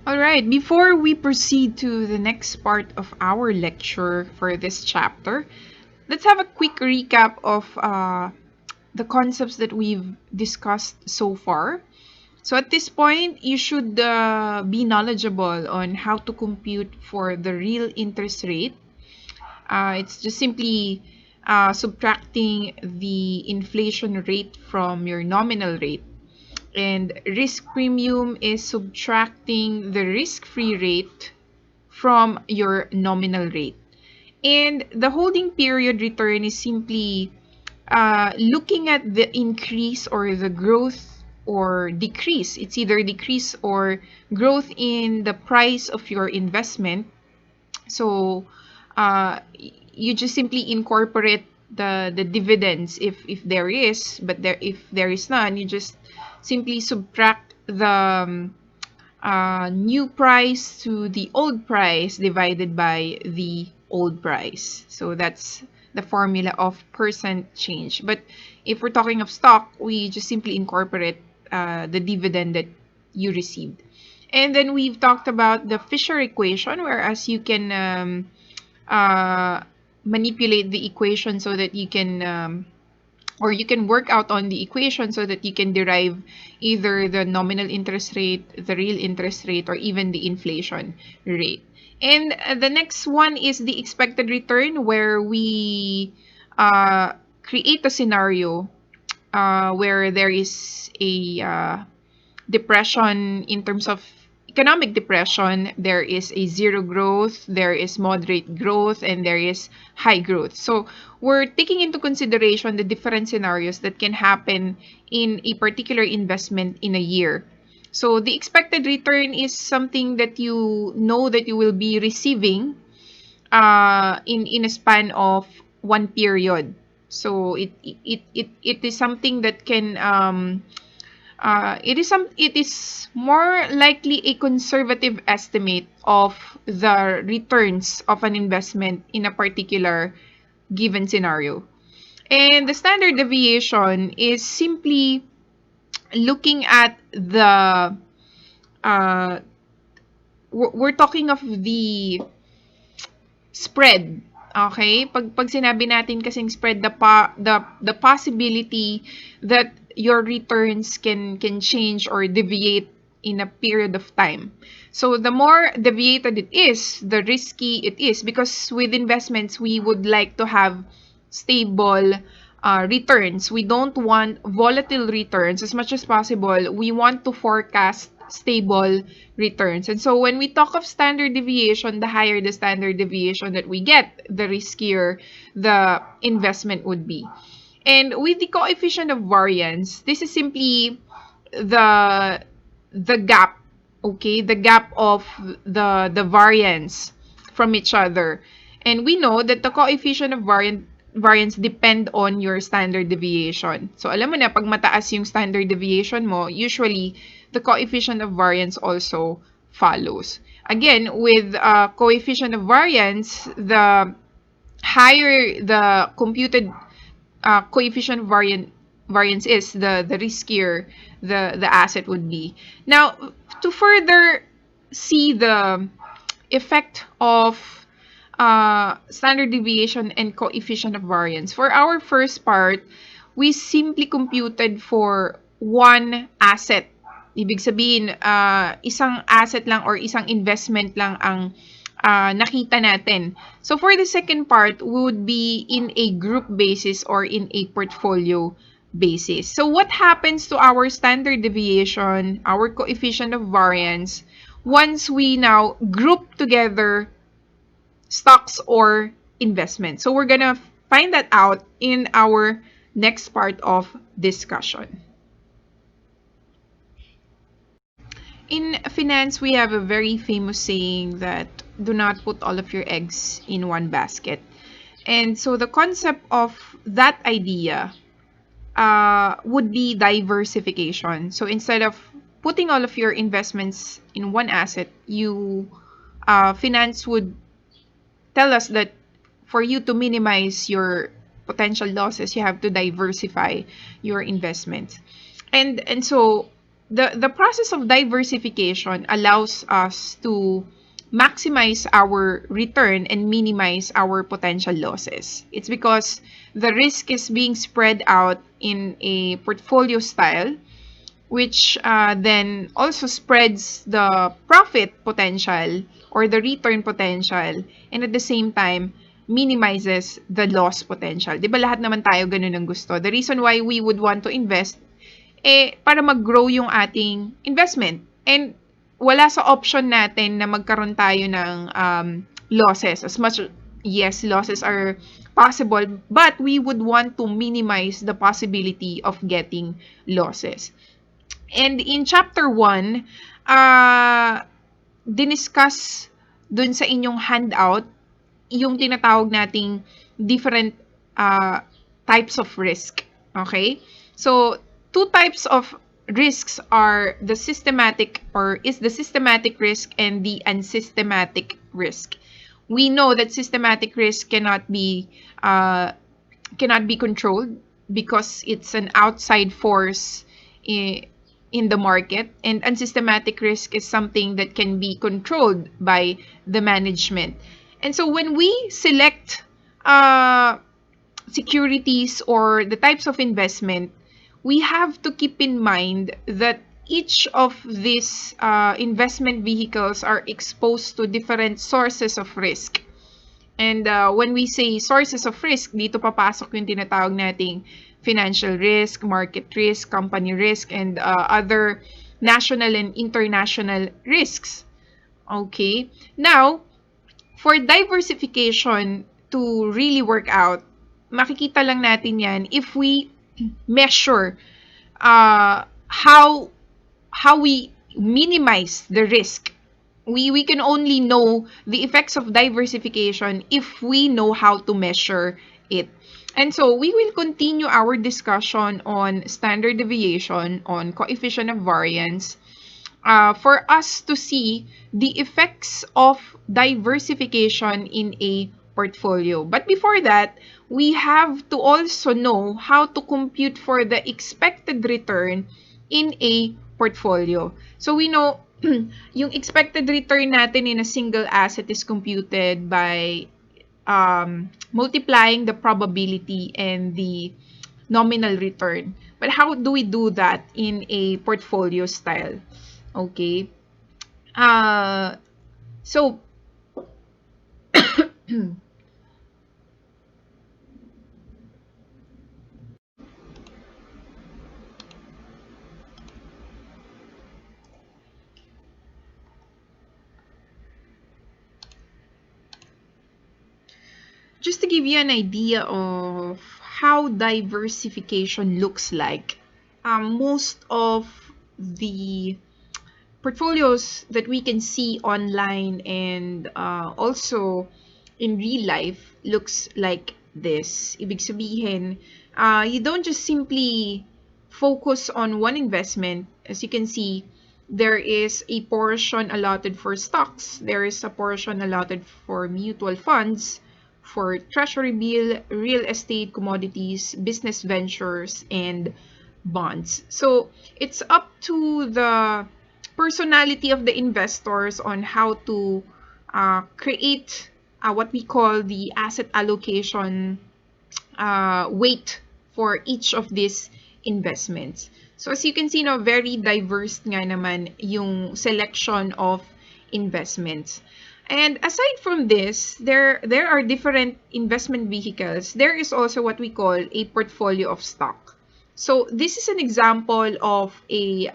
All right, before we proceed to the next part of our lecture for this chapter, let's have a quick recap of the concepts that we've discussed so far. So at this point, you should be knowledgeable on how to compute for the real interest rate. It's just simply subtracting the inflation rate from your nominal rate. And risk premium is subtracting the risk-free rate from your nominal rate. And the holding period return is simply looking at the increase or the growth or decrease. It's either decrease or growth in the price of your investment. So you just simply incorporate the dividends if there is, but if there is none, you just simply subtract the new price to the old price divided by the old price. So that's the formula of percent change. But if we're talking of stock, we just simply incorporate the dividend that you received. And then we've talked about the Fisher equation, whereas you can uh, manipulate the equation so that you can or you can work out on the equation so that you can derive either the nominal interest rate, the real interest rate, or even the inflation rate. And the next one is the expected return, where we create a scenario where there is a depression in terms of economic depression. There is a zero growth, there is moderate growth, and there is high growth. So we're taking into consideration the different scenarios that can happen in a particular investment in a year. So the expected return is something that you know that you will be receiving in a span of one period. So it is something that can it is more likely a conservative estimate of the returns of an investment in a particular given scenario. And the standard deviation is simply looking at the uh, we're talking of the spread. Okay? Pag sinabi natin kasing spread, the possibility that your returns can change or deviate in a period of time. So the more deviated it is, the risky it is, because with investments we would like to have stable returns. We don't want volatile returns as much as possible. We want to forecast stable returns. And so when we talk of standard deviation, the higher the standard deviation that we get, the riskier the investment would be. And with the coefficient of variance, this is simply the the gap, okay? The gap of the variance from each other. And we know that the coefficient of variance depend on your standard deviation. So alam mo na, pag mataas yung standard deviation mo, usually the coefficient of variance also follows. Again, with coefficient of variance, the higher the computed coefficient variance is, the riskier the asset would be. Now, to further see the effect of standard deviation and coefficient of variance, for our first part, we simply computed for one asset. Ibig sabihin, isang asset lang or isang investment lang ang nakita natin. So for the second part, we would be in a group basis or in a portfolio basis. So what happens to our standard deviation, our coefficient of variance, once we now group together stocks or investments? So we're gonna find that out in our next part of discussion. In finance, we have a very famous saying that do not put all of your eggs in one basket. And so the concept of that idea would be diversification. So instead of putting all of your investments in one asset, finance would tell us that for you to minimize your potential losses, you have to diversify your investments. And so the process of diversification allows us to maximize our return and minimize our potential losses. It's because the risk is being spread out in a portfolio style, which then also spreads the profit potential or the return potential, and at the same time minimizes the loss potential. 'Di ba lahat naman tayo ganun ang gusto? The reason why we would want to invest para mag-grow yung ating investment. And wala sa option natin na magkaroon tayo ng losses. As much, yes, losses are possible, but we would want to minimize the possibility of getting losses. And in chapter 1, diniscuss dun sa inyong handout yung tinatawag nating different types of risk. Okay? So, two types of risks are the systematic risk and the unsystematic risk. We know that systematic risk cannot be controlled because it's an outside force in the market, and unsystematic risk is something that can be controlled by the management. And so when we select securities or the types of investment, we have to keep in mind that each of these investment vehicles are exposed to different sources of risk. And when we say sources of risk, dito papasok yung tinatawag nating financial risk, market risk, company risk, and other national and international risks. Okay? Now, for diversification to really work out, makikita lang natin yan if we measure how we minimize the risk. We can only know the effects of diversification if we know how to measure it. And so we will continue our discussion on standard deviation, on coefficient of variance, for us to see the effects of diversification in a portfolio. But before that, we have to also know how to compute for the expected return in a portfolio. So we know yung expected return natin in a single asset is computed by multiplying the probability and the nominal return. But how do we do that in a portfolio style? Okay. So just to give you an idea of how diversification looks like, most of the portfolios that we can see online and also in real life looks like this. Ibig sabihin, you don't just simply focus on one investment. As you can see, there is a portion allotted for stocks. There is a portion allotted for mutual funds, for treasury bill, real estate, commodities, business ventures, and bonds. So it's up to the personality of the investors on how to create what we call the asset allocation weight for each of these investments. So as you can see, no, very diverse nga naman yung selection of investments. And aside from this, there are different investment vehicles. There is also what we call a portfolio of stock. So this is an example of a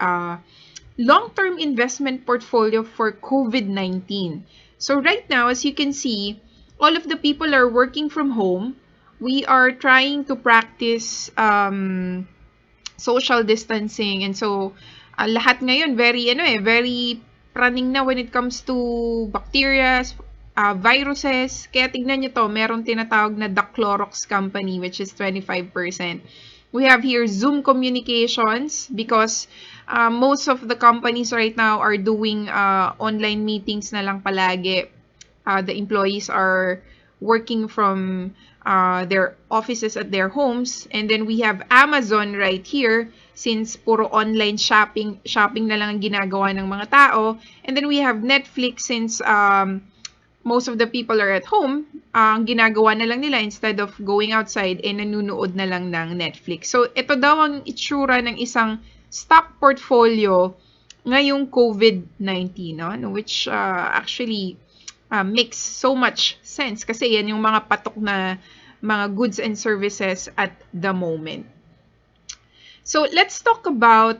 long-term investment portfolio for COVID-19. So right now, as you can see, all of the people are working from home. We are trying to practice social distancing, and so lahat ngayon very praning na when it comes to bacteria, viruses. Kaya tignan nyo to, meron tinatawag na the Clorox company, which is 25%. We have here Zoom communications because most of the companies right now are doing online meetings na lang palagi. The employees are working from their offices at their homes. And then we have Amazon right here, since puro online shopping na lang ang ginagawa ng mga tao. And then we have Netflix, since most of the people are at home, ang ginagawa na lang nila instead of going outside, nanunood na lang ng Netflix. So, ito daw ang itsura ng isang stock portfolio ngayong COVID-19, no? Which actually makes so much sense kasi yan yung mga patok na mga goods and services at the moment. So, let's talk about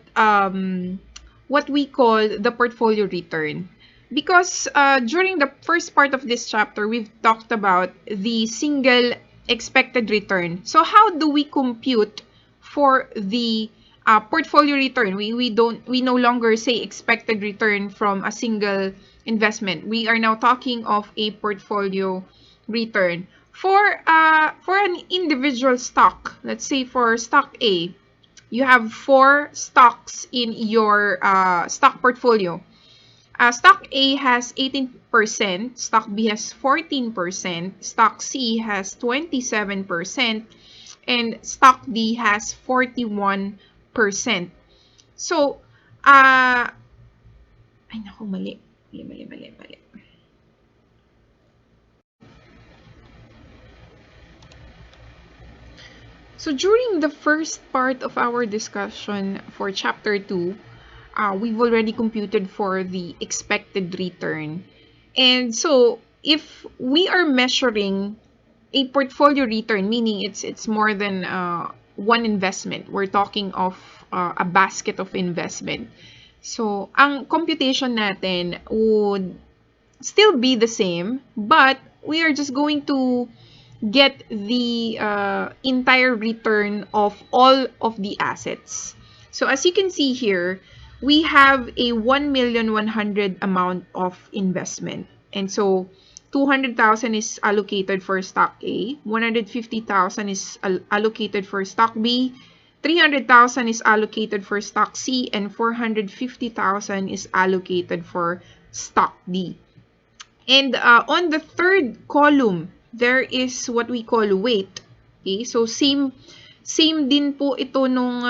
what we call the portfolio return. Because during the first part of this chapter, we've talked about the single expected return. So how do we compute for the portfolio return? We no longer say expected return from a single investment. We are now talking of a portfolio return for an individual stock. Let's say for stock A, you have 4 stocks in your stock portfolio. Stock A has 18%, stock B has 14%, stock C has 27%, and stock D has 41%. So, ay naku, mali. So, during the first part of our discussion for chapter 2, we've already computed for the expected return. And so, if we are measuring a portfolio return, meaning it's more than one investment, we're talking of a basket of investment. So, ang computation natin would still be the same, but we are just going to get the entire return of all of the assets. So as you can see here, we have a 1,100,000 amount of investment. And so 200,000 is allocated for stock A, 150,000 is allocated for stock B, 300,000 is allocated for stock C, and 450,000 is allocated for stock D. And on the third column, there is what we call weight. Okay? So same din po ito nung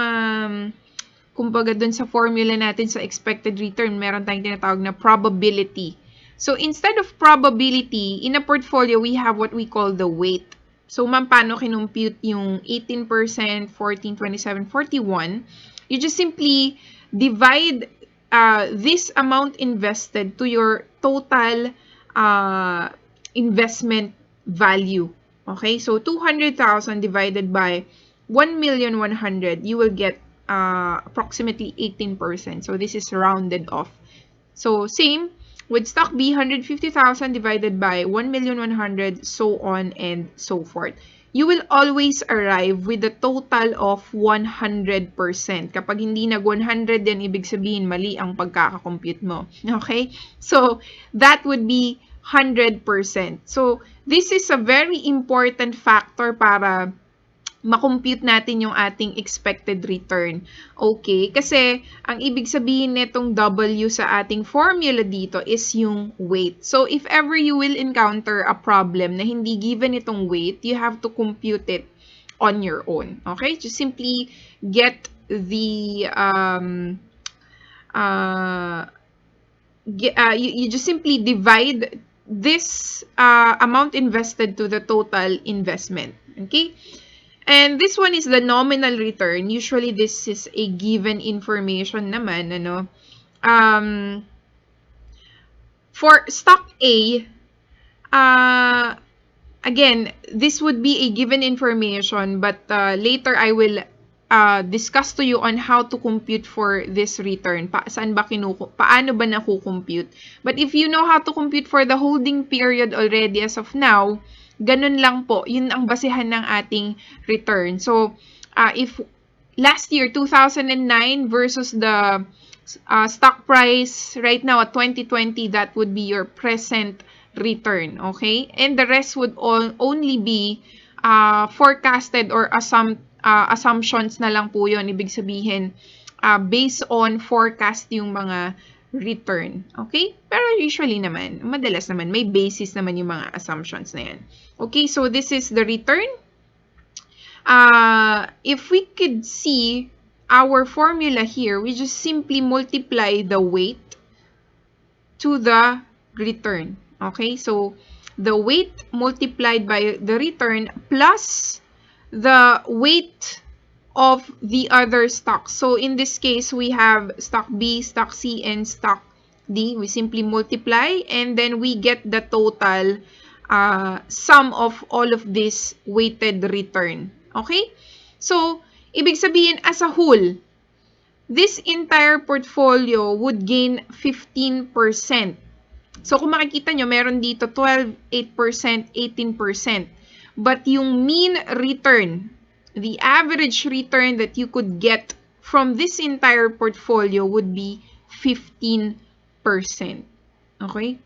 kumbaga dun sa formula natin sa expected return, meron tayong tinatawag na probability. So instead of probability, in a portfolio, we have what we call the weight. So ma'am, paano kinumpute yung 18%, 14, 27, 41? You just simply divide this amount invested to your total investment value. Okay, so 200,000 divided by 1,100,000, you will get approximately 18%. So this is rounded off. So same with stock B, 150,000 divided by 1,100,000, so on and so forth. You will always arrive with a total of 100%. Kapag hindi nag 100, then ibig sabihin mali ang pagkakakompute mo. Okay? So, that would be 100%. So, this is a very important factor para makompute natin yung ating expected return. Okay? Kasi, ang ibig sabihin nitong W sa ating formula dito is yung weight. So, if ever you will encounter a problem na hindi given itong weight, you have to compute it on your own. Okay? Just simply get the you just simply divide this amount invested to the total investment. Okay? And this one is the nominal return. Usually, this is a given information naman, ano. For stock A, again, this would be a given information, but later I will discuss to you on how to compute for this return. Paano ba nakukompute? But if you know how to compute for the holding period already as of now, ganun lang po. Yun ang basehan ng ating return. So, if last year, 2009 versus the stock price right now at 2020, that would be your present return. Okay? And the rest would only be forecasted or assumptions na lang po yun. Ibig sabihin, based on forecast yung mga return. Okay? Pero usually naman, madalas naman, may basis naman yung mga assumptions na yan. Okay, so this is the return. If we could see our formula here, we just simply multiply the weight to the return. Okay, so the weight multiplied by the return plus the weight of the other stocks. So in this case, we have stock B, stock C, and stock D. We simply multiply and then we get the total sum of all of this weighted return. Okay? So, ibig sabihin as a whole, this entire portfolio would gain 15%. So, kung makikita nyo, meron dito 12, 8%, 18%. But yung mean return, the average return that you could get from this entire portfolio would be 15%. Okay?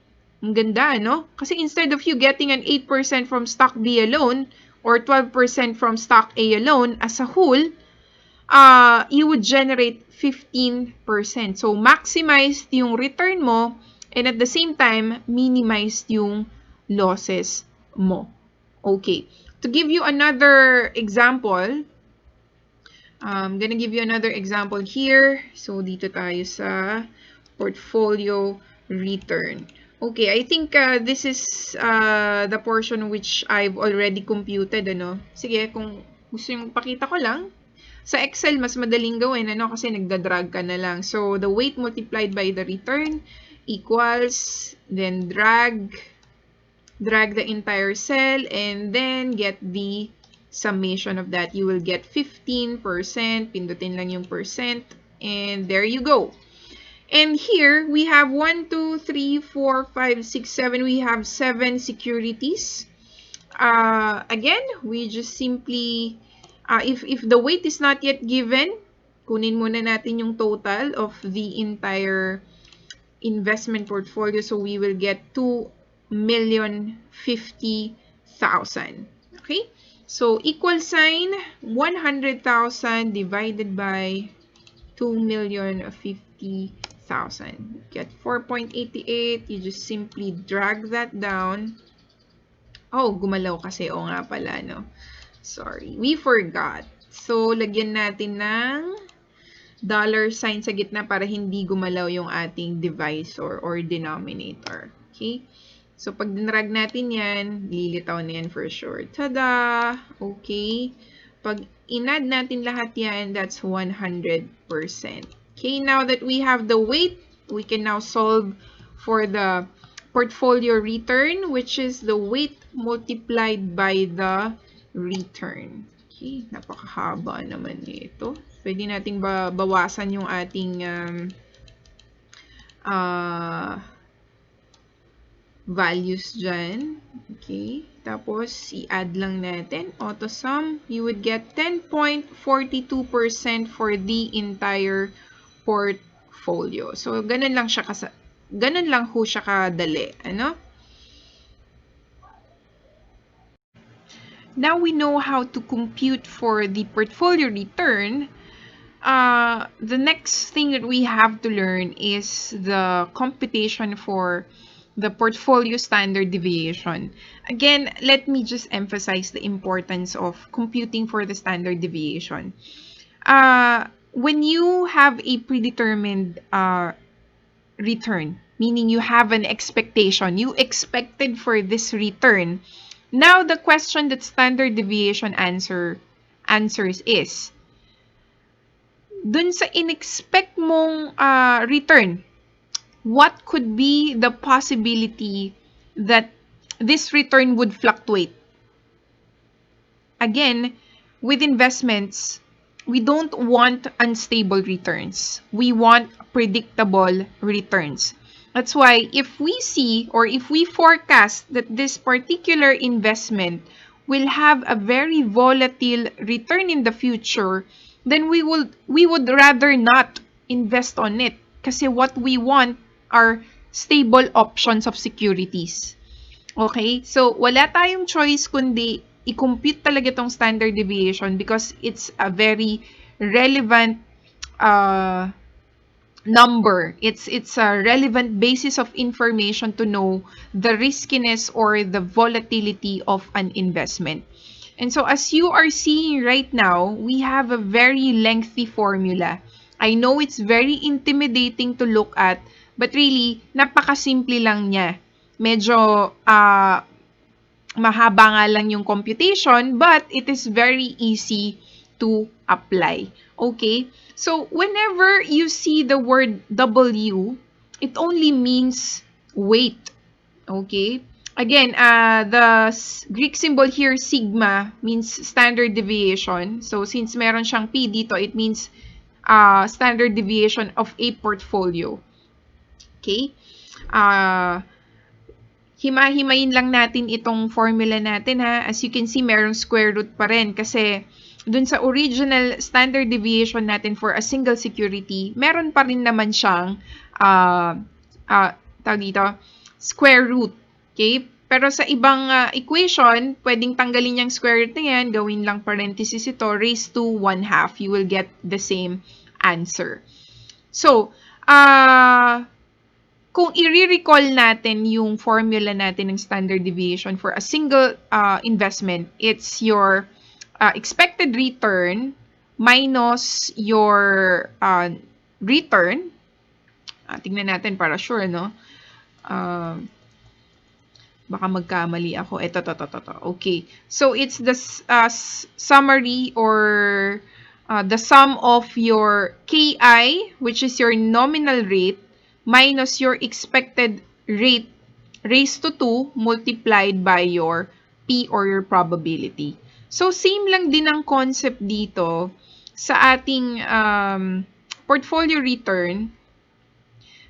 Ang ganda, no? Kasi instead of you getting an 8% from stock B alone or 12% from stock A alone, as a whole, you would generate 15%. So, maximized yung return mo and at the same time, minimized yung losses mo. Okay. To give you another example, I'm gonna give you another example here. So, dito tayo sa portfolio return. Okay, I think this is the portion which I've already computed, ano. Sige, kung gusto yung pakita ko lang, sa Excel, mas madaling gawin, ano, kasi nagda-drag ka na lang. So, the weight multiplied by the return equals, then drag the entire cell, and then get the summation of that. You will get 15%, pindutin lang yung percent, and there you go. And here, we have 1, 2, 3, 4, 5, 6, 7. We have 7 securities. Again, we just simply, if the weight is not yet given, kunin muna natin yung total of the entire investment portfolio. So, we will get 2,050,000. Okay? So, equal sign, 100,000 divided by 2,050,000. Get 4.88. You just simply drag that down. Oh, gumalaw kasi. O nga pala, no? Sorry. We forgot. So, lagyan natin ng dollar sign sa gitna para hindi gumalaw yung ating divisor or denominator. Okay? So, pag dinrag natin yan, lilitaw na yan for sure. Tada! Okay. Pag inad natin lahat yan, that's 100%. Okay, now that we have the weight, we can now solve for the portfolio return, which is the weight multiplied by the return. Okay, napakahaba naman nito. Pwede nating bawasan yung ating values dyan. Okay. Tapos, i-add lang natin. Auto sum, you would get 10.42% for the entire portfolio. So, ganun lang ho siya kadali. Ano? Now we know how to compute for the portfolio return. The next thing that we have to learn is the computation for the portfolio standard deviation. Again, let me just emphasize the importance of computing for the standard deviation. When you have a predetermined return, meaning you have an expectation, you expected for this return. Now, the question that standard deviation answers is, dun sa in-expect mong return, what could be the possibility that this return would fluctuate? Again, with investments, we don't want unstable returns. We want predictable returns. That's why if we see or if we forecast that this particular investment will have a very volatile return in the future, then we would rather not invest on it. Kasi what we want are stable options of securities. Okay? So, wala tayong choice kundi i-compute talaga tong standard deviation because it's a very relevant number. It's a relevant basis of information to know the riskiness or the volatility of an investment. And so as you are seeing right now, we have a very lengthy formula. I know it's very intimidating to look at, but really, napakasimple lang niya. Medyo mahaba nga lang yung computation, but it is very easy to apply. Okay? So, whenever you see the word W, it only means weight. Okay? Again, the Greek symbol here, sigma, means standard deviation. So, since meron siyang P dito, it means standard deviation of a portfolio. Okay? Hima-himayin lang natin itong formula natin ha. As you can see, merong square root pa rin kasi dun sa original standard deviation natin for a single security, meron pa rin naman siyang tawag dito, square root. Okay? Pero sa ibang equation, pwedeng tanggalin yung square root na yan, gawin lang parenthesis ito, raised to 1/2. You will get the same answer. So, kung i-recall natin yung formula natin ng standard deviation for a single investment, it's your expected return minus your return. Tingnan natin para sure, no? Baka magkamali ako. Ito. Okay. So, it's the summary or the sum of your KI, which is your nominal rate, minus your expected rate raised to 2 multiplied by your P or your probability. So, same lang din ang concept dito sa ating portfolio return.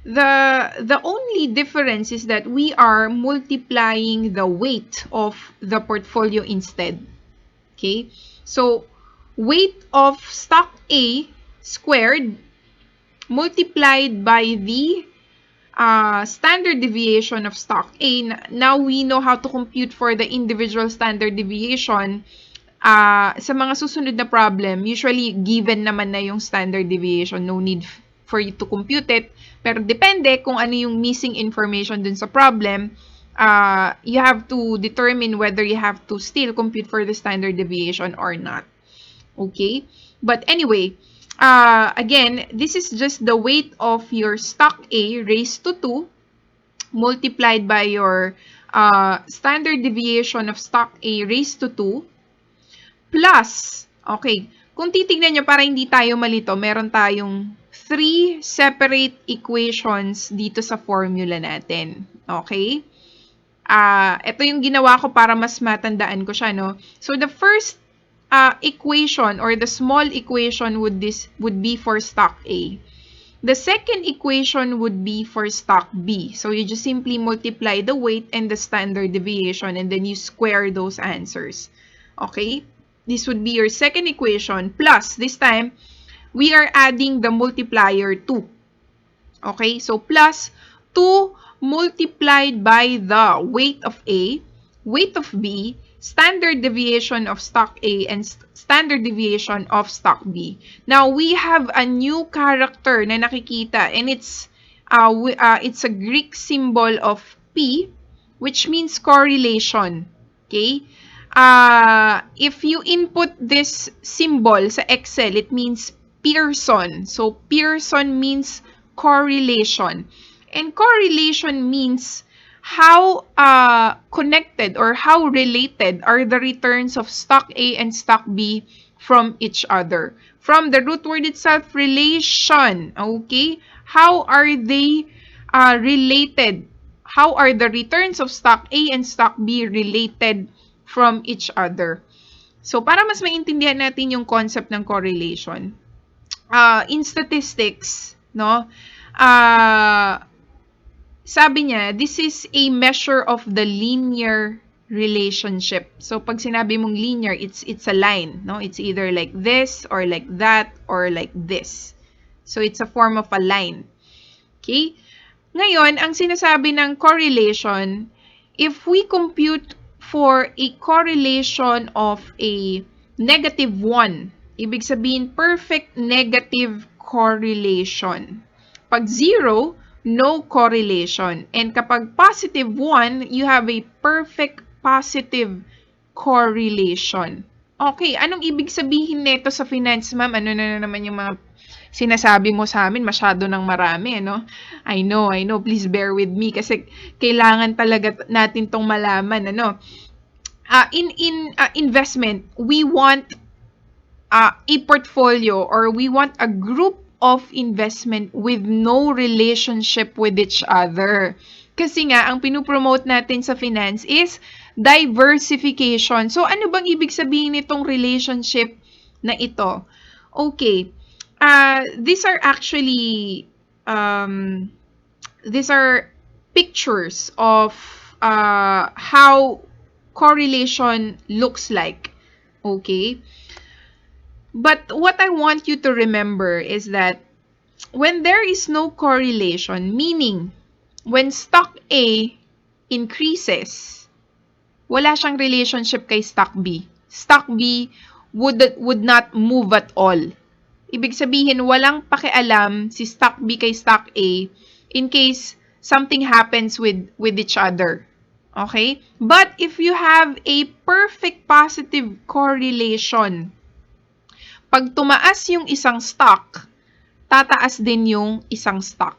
The only difference is that we are multiplying the weight of the portfolio instead. Okay? So, weight of stock A squared multiplied by the standard deviation of stock A. Now we know how to compute for the individual standard deviation. Sa mga susunod na problem, usually given naman na yung standard deviation, no need for you to compute it. Pero depende kung ano yung missing information dun sa problem, you have to determine whether you have to still compute for the standard deviation or not. Okay? But anyway, again, this is just the weight of your stock A raised to 2 multiplied by your standard deviation of stock A raised to 2 plus, okay, kung titignan nyo para hindi tayo malito, meron tayong 3 separate equations dito sa formula natin. Okay? Ito yung ginawa ko para mas matandaan ko siya, no? So, the first equation or the small equation would be for stock A. The second equation would be for stock B. So, you just simply multiply the weight and the standard deviation and then you square those answers. Okay? This would be your second equation plus, this time, we are adding the multiplier 2. Okay? So, plus 2 multiplied by the weight of A, weight of B, standard deviation of stock A, and standard deviation of stock B. Now, we have a new character na nakikita and it's a Greek symbol of P, which means correlation. Okay? If you input this symbol sa Excel, it means Pearson. So, Pearson means correlation. And correlation means how connected or how related are the returns of stock A and stock B from each other. From the root word itself, relation. Okay? How are they related? How are the returns of stock A and stock B related from each other? So, para mas maintindihan natin yung concept ng correlation, in statistics, no, sabi niya, this is a measure of the linear relationship. So, pag sinabi mong linear, it's a line, no? It's either like this, or like that, or like this. So, it's a form of a line. Okay? Ngayon, ang sinasabi ng correlation, if we compute for a correlation of a -1, ibig sabihin perfect negative correlation. Pag 0, no correlation. And kapag positive 1, you have a perfect positive correlation. Okay, anong ibig sabihin nito sa finance, ma'am? Ano na naman yung mga sinasabi mo sa amin? Masyado ng marami, ano? I know. Please bear with me kasi kailangan talaga natin tong malaman, ano? In investment, we want a portfolio or we want a group of investment with no relationship with each other. Kasi nga, ang pinupromote natin sa finance is diversification. So, ano bang ibig sabihin nitong relationship na ito? Okay. These are actually, these are pictures of how correlation looks like. Okay? But what I want you to remember is that when there is no correlation, meaning when stock A increases, wala siyang relationship kay stock B. Stock B would not move at all. Ibig sabihin, walang pakialam si stock B kay stock A in case something happens with each other. Okay? But if you have a perfect positive correlation, pag tumaas yung isang stock, tataas din yung isang stock.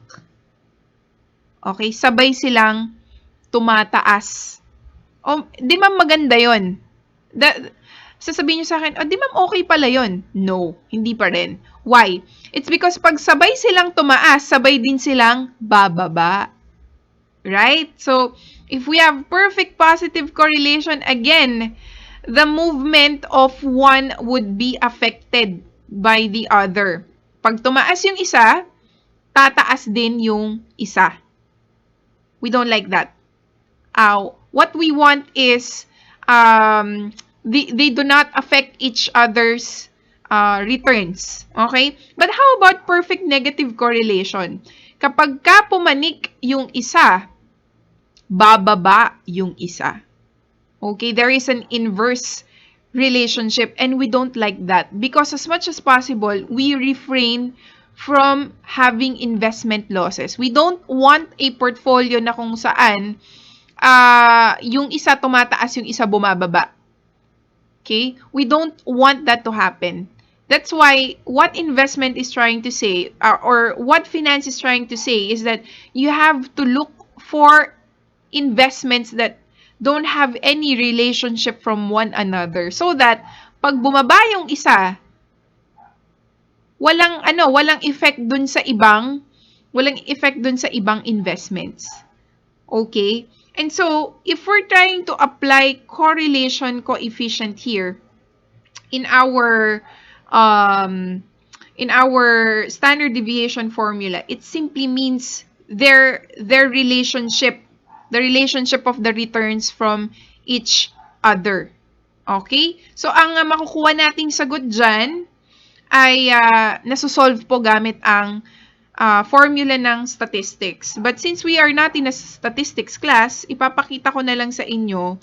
Okay? Sabay silang tumataas. Di ma'am maganda yun. Sasabihin nyo sa akin, di ma'am okay pala yun. No, hindi pa rin. Why? It's because pag sabay silang tumaas, sabay din silang bababa. Right? So, if we have perfect positive correlation, again, the movement of one would be affected by the other. Pag tumaas yung isa, tataas din yung isa. We don't like that. What we want is they do not affect each other's returns. Okay? But how about perfect negative correlation? Kapag ka pumanik yung isa, bababa yung isa. Okay? There is an inverse relationship and we don't like that because as much as possible, we refrain from having investment losses. We don't want a portfolio na kung saan yung isa tumataas, yung isa bumababa. Okay? We don't want that to happen. That's why what investment is trying to say, or what finance is trying to say, is that you have to look for investments that don't have any relationship from one another. So that, pag bumaba yung isa, walang effect dun sa ibang investments. Okay? And so, if we're trying to apply correlation coefficient here in our standard deviation formula, it simply means their relationship, the relationship of the returns from each other. Okay? So, ang makukuha nating sagot dyan ay nasusolve po gamit ang formula ng statistics. But since we are not in a statistics class, ipapakita ko na lang sa inyo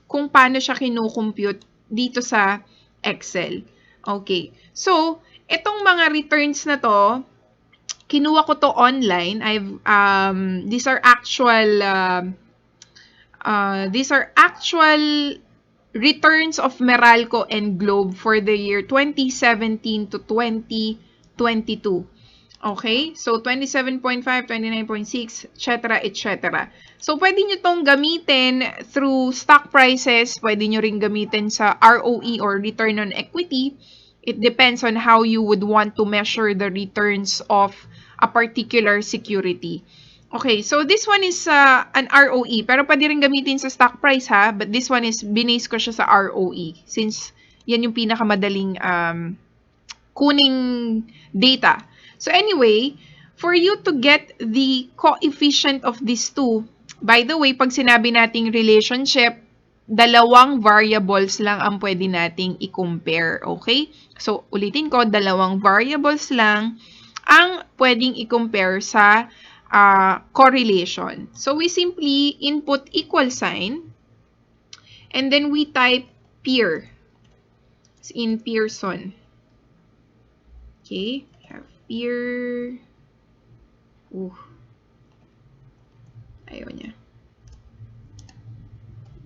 kung paano siya kinu-compute dito sa Excel. Okay. So, itong mga returns na to, kinuha ko to online. These are actual returns of Meralco and Globe for the year 2017 to 2022. Okay? So, 27.5, 29.6, etc., etc. So, pwede nyo tong gamitin through stock prices. Pwede nyo rin gamitin sa ROE or return on equity. It depends on how you would want to measure the returns of a particular security. Okay, so this one is an ROE. Pero pwede rin gamitin sa stock price ha. But this one is, binase ko siya sa ROE. Since yan yung pinakamadaling kuning data. So anyway, for you to get the coefficient of these two, by the way, pag sinabi nating relationship, dalawang variables lang ang pwede nating i-compare. Okay? So, ulitin ko, dalawang variables lang ang pwedeng i-compare sa correlation. So, we simply input equal sign and then we type peer in Pearson. Okay? Have peer Ayaw niya.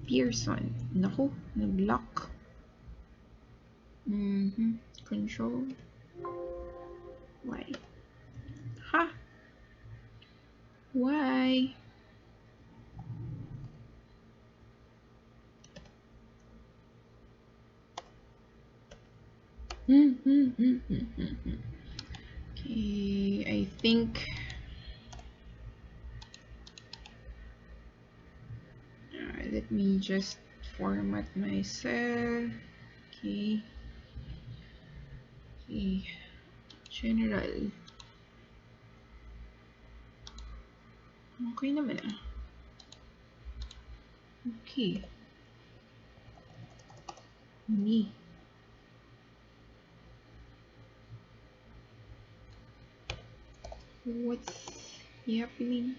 Pearson. Naku, nag-lock. Control. Why? Ha? Why? Okay, I think let me just format myself. Okay. Okay. General. Okay naman ah. Okay. Me. What's happening?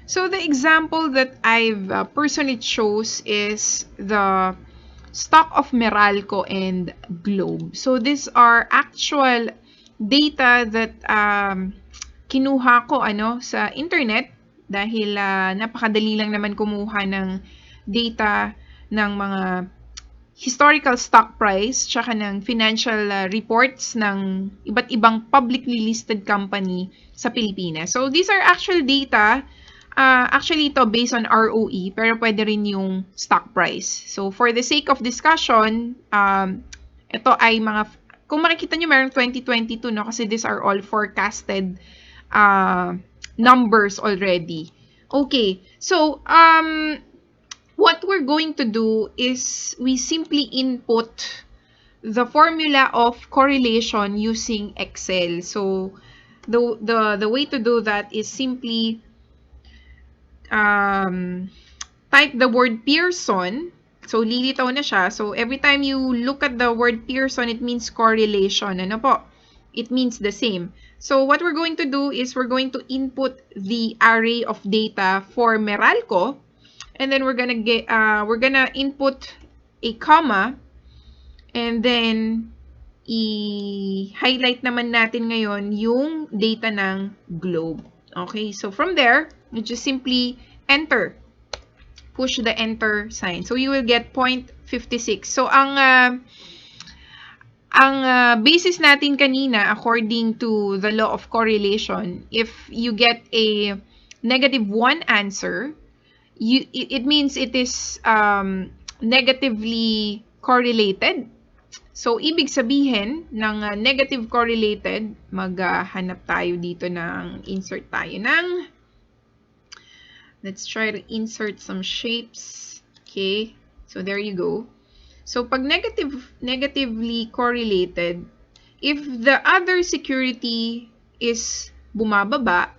So the example that I've personally chose is the stock of Meralco and Globe. So these are actual data that kinuha ko sa internet dahil napakadali lang naman kumuha ng data ng mga historical stock price tsaka ng financial reports ng iba't ibang publicly listed company sa Pilipinas. So these are actual data. Actually, ito based on ROE, pero pwede rin yung stock price. So, for the sake of discussion, ito ay kung makikita nyo, meron 2022, no? Kasi these are all forecasted numbers already. Okay, so, what we're going to do is we simply input the formula of correlation using Excel. So, the way to do that is simply type the word Pearson. So, lilitaw na siya. So, every time you look at the word Pearson, it means correlation. Ano po? It means the same. So, what we're going to do is we're going to input the array of data for Meralco. And then we're gonna input a comma. And then, i-highlight naman natin ngayon yung data ng Globe. Okay, so from there, you just simply enter. Push the enter sign. So you will get 0.56. So ang basis natin kanina, according to the law of correlation, if you get a -1 answer, it means it is negatively correlated. So, ibig sabihin ng negative correlated, maghanap tayo dito insert tayo let's try to insert some shapes. Okay, so there you go. So, pag negatively correlated, if the other security is bumababa,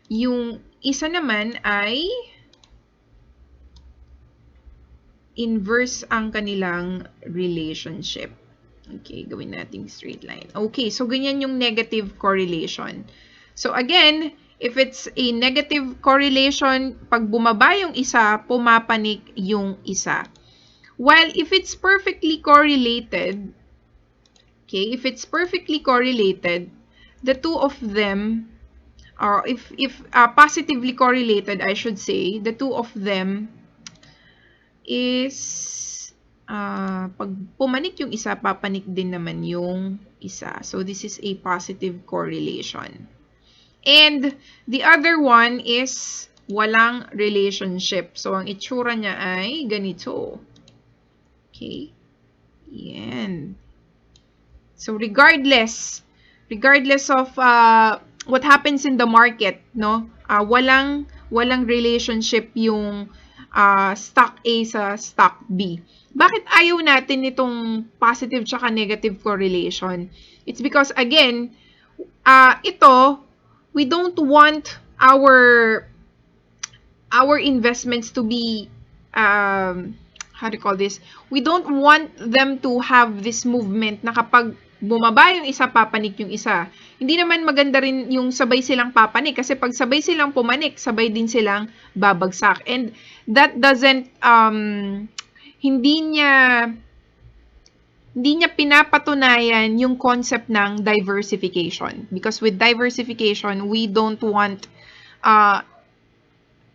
yung isa naman ay inverse ang kanilang relationship. Okay, gawin nating straight line. Okay, so ganyan yung negative correlation. So again, if it's a negative correlation, pag bumaba yung isa, pumapanik yung isa. While if it's perfectly correlated, okay, if it's perfectly correlated, the two of them, or if positively correlated, I should say, the two of them is pag pumanik yung isa, papanik din naman yung isa. So, this is a positive correlation. And the other one is walang relationship. So, ang itsura niya ay ganito. Okay? Yan. So, regardless of what happens in the market, no? Walang relationship yung stock A sa stock B. Bakit ayaw natin itong positive tsaka negative correlation? It's because, again, we don't want our investments to be, how do you call this? We don't want them to have this movement na kapag bumaba yung isa, papanik yung isa. Hindi naman maganda rin yung sabay silang papanik kasi pag sabay silang pumanik, sabay din silang babagsak. And that doesn't hindi niya pinapatunayan yung concept ng diversification. Because with diversification, we don't want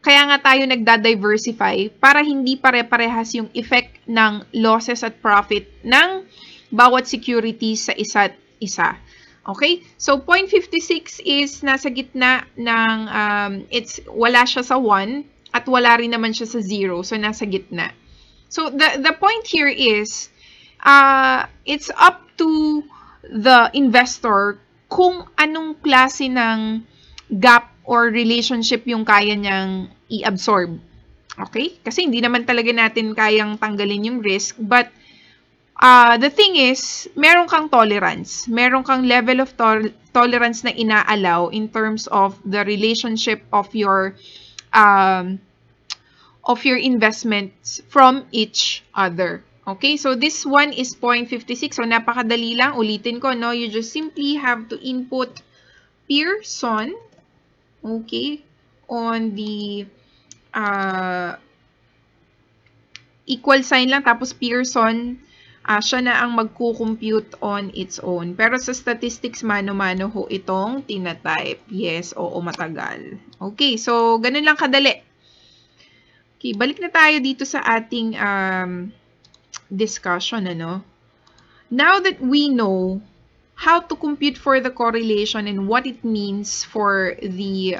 kaya nga tayo nagda-diversify para hindi pare-parehas yung effect ng losses at profit ng bawat security sa isa't isa. Okay? So, 0.56 is nasa gitna ng, wala siya sa 1 at wala rin naman siya sa 0. So, nasa gitna. So, the point here is, it's up to the investor kung anong klase ng gap or relationship yung kaya niyang i-absorb. Okay? Kasi hindi naman talaga natin kayang tanggalin yung risk, but the thing is, meron kang tolerance. Meron kang level of tolerance na ina-allow in terms of the relationship of your investments from each other. Okay? So this one is 0.56. So napakadali lang. Ulitin ko, no? You just simply have to input Pearson, okay, on the equal sign lang, tapos Pearson, siya na ang magko-compute on its own. Pero sa statistics, mano-mano ho itong tinatype. Yes, oo, matagal. Okay, so ganun lang kadali. Okay, balik na tayo dito sa ating discussion, ano? Now that we know how to compute for the correlation and what it means for the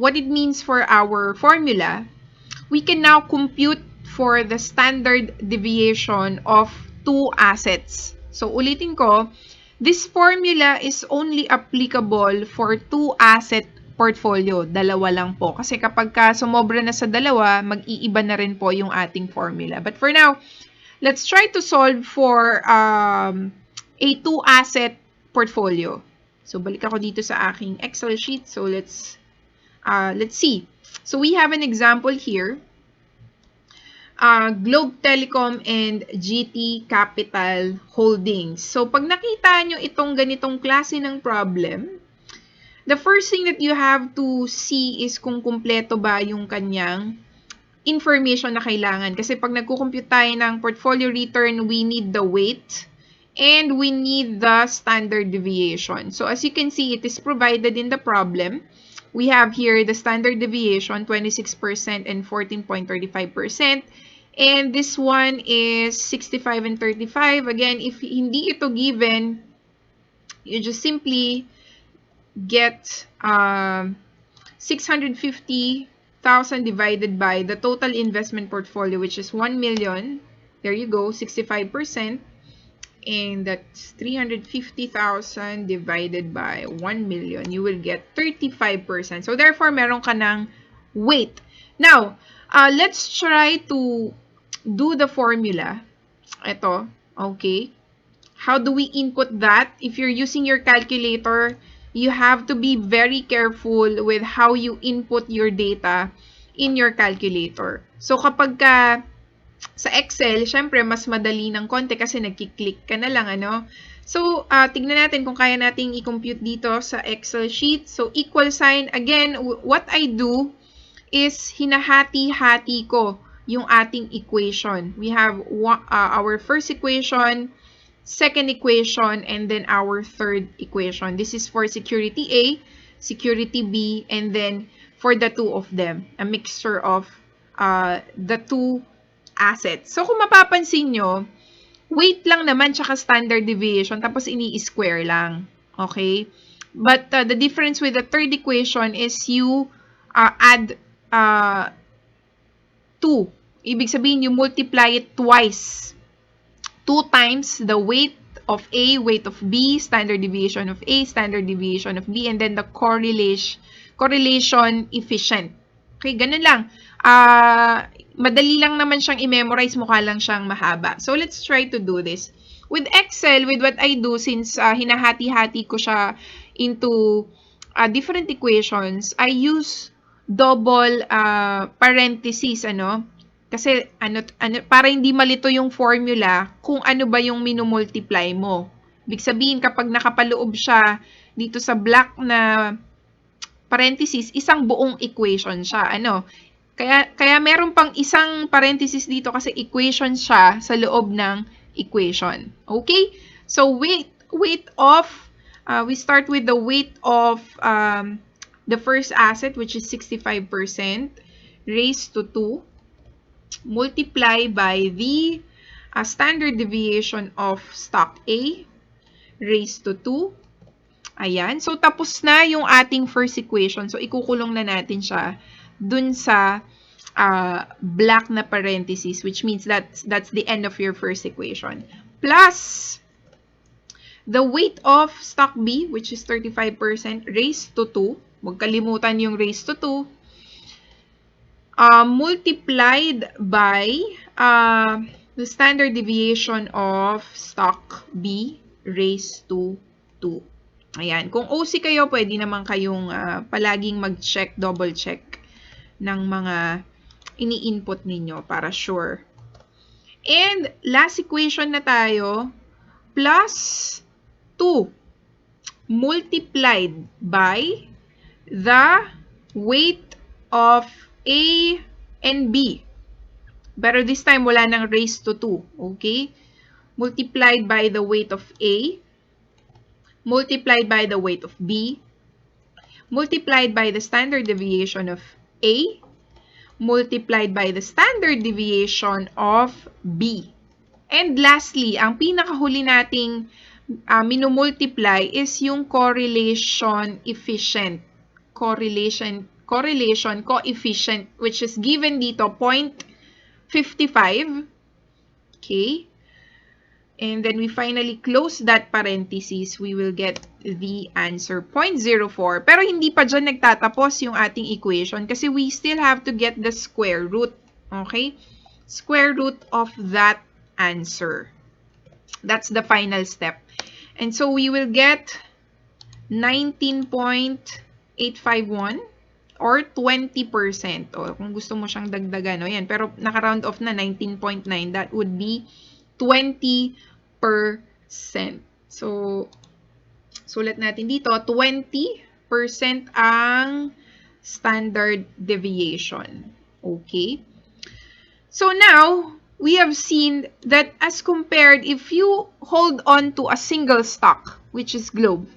our formula, we can now compute for the standard deviation of two assets. So, ulitin ko, this formula is only applicable for two asset portfolio. Dalawa lang po. Kasi kapag sumobra na sa dalawa, mag-iiba na rin po yung ating formula. But for now, let's try to solve for a two-asset portfolio. So, balik ako dito sa aking Excel sheet. So, let's see. So, we have an example here. Globe Telecom and GT Capital Holdings. So, pag nakita nyo itong ganitong klase ng problem, the first thing that you have to see is kung kumpleto ba yung kanyang information na kailangan. Kasi pag nagko-compute tayo ng portfolio return, we need the weight and we need the standard deviation. So, as you can see, it is provided in the problem. We have here the standard deviation, 26% and 14.35%. And this one is 65 and 35. Again, if hindi ito given, you just simply get 650,000 divided by the total investment portfolio, which is 1 million. There you go, 65%. And that's 350,000 divided by 1 million. You will get 35%. So, therefore, meron ka ng weight. Now, let's try to do the formula. Ito, okay. How do we input that? If you're using your calculator, you have to be very careful with how you input your data in your calculator. So, kapag sa Excel, syempre, mas madali ng konti kasi nagkiklik ka na lang, ano? So, tignan natin kung kaya nating i-compute dito sa Excel sheet. So, equal sign. Again, what I do is hinahati-hati ko yung ating equation. We have our first equation, second equation, and then our third equation. This is for security A, security B, and then for the two of them, a mixture of the two assets. So, kung mapapansin nyo, weight lang naman tsaka standard deviation, tapos ini-square lang. Okay? But the difference with the third equation is you add 2. Ibig sabihin, you multiply it twice. 2 times the weight of A, weight of B, standard deviation of A, standard deviation of B, and then the correlation efficient. Okay, ganun lang. Madali lang naman siyang i-memorize, mukha lang siyang mahaba. So, let's try to do this. With Excel, with what I do, since hinahati-hati ko siya into different equations, I use double parentheses, ano? Kasi para hindi malito yung formula kung ano ba yung minumultiply mo. Ibig sabihin, kapag nakapaloob siya dito sa black na parentheses, isang buong equation siya. Ano? Kaya meron pang isang parenthesis dito kasi equation siya sa loob ng equation. Okay? So, weight of, we start with the weight of the first asset, which is 65%, raised to 2, multiply by the standard deviation of stock A, raised to 2. Ayan. So, tapos na yung ating first equation. So, ikukulong na natin siya dun sa black na parenthesis, which means that's the end of your first equation. Plus, the weight of stock B, which is 35%, raised to 2. Huwag kalimutan yung raised to 2. Multiplied by the standard deviation of stock B raised to 2. Ayan. Kung OC kayo, pwede naman kayong palaging mag-check, double-check ng mga ini-input ninyo para sure. And last equation na tayo, plus 2 multiplied by the weight of A and B. Pero this time, wala nang raised to 2. Okay? Multiplied by the weight of A, multiplied by the weight of B, multiplied by the standard deviation of A, multiplied by the standard deviation of B. And lastly, ang pinakahuli nating minumultiply is yung correlation efficient. Correlation coefficient, which is given dito, 0.55. Okay? And then we finally close that parenthesis, we will get the answer, 0.04. Pero hindi pa dyan nagtatapos yung ating equation kasi we still have to get the square root. Okay? Square root of that answer. That's the final step. And so we will get 19.851 or 20%. O, kung gusto mo siyang dagdagan. O, yan. Pero naka-round off na 19.9. That would be 20%. So, sulat natin dito, 20% ang standard deviation. Okay? So now, we have seen that as compared, if you hold on to a single stock, which is Globe,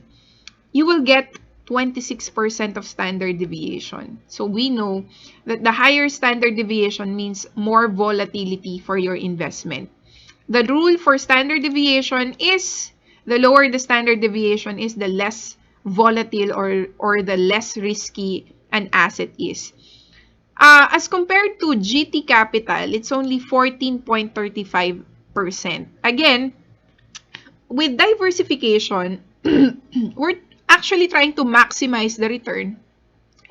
you will get 26% of standard deviation. So we know that the higher standard deviation means more volatility for your investment. The rule for standard deviation is, the lower the standard deviation is, the less volatile or the less risky an asset is. As compared to GT Capital, it's only 14.35%. Again, with diversification, we're actually trying to maximize the return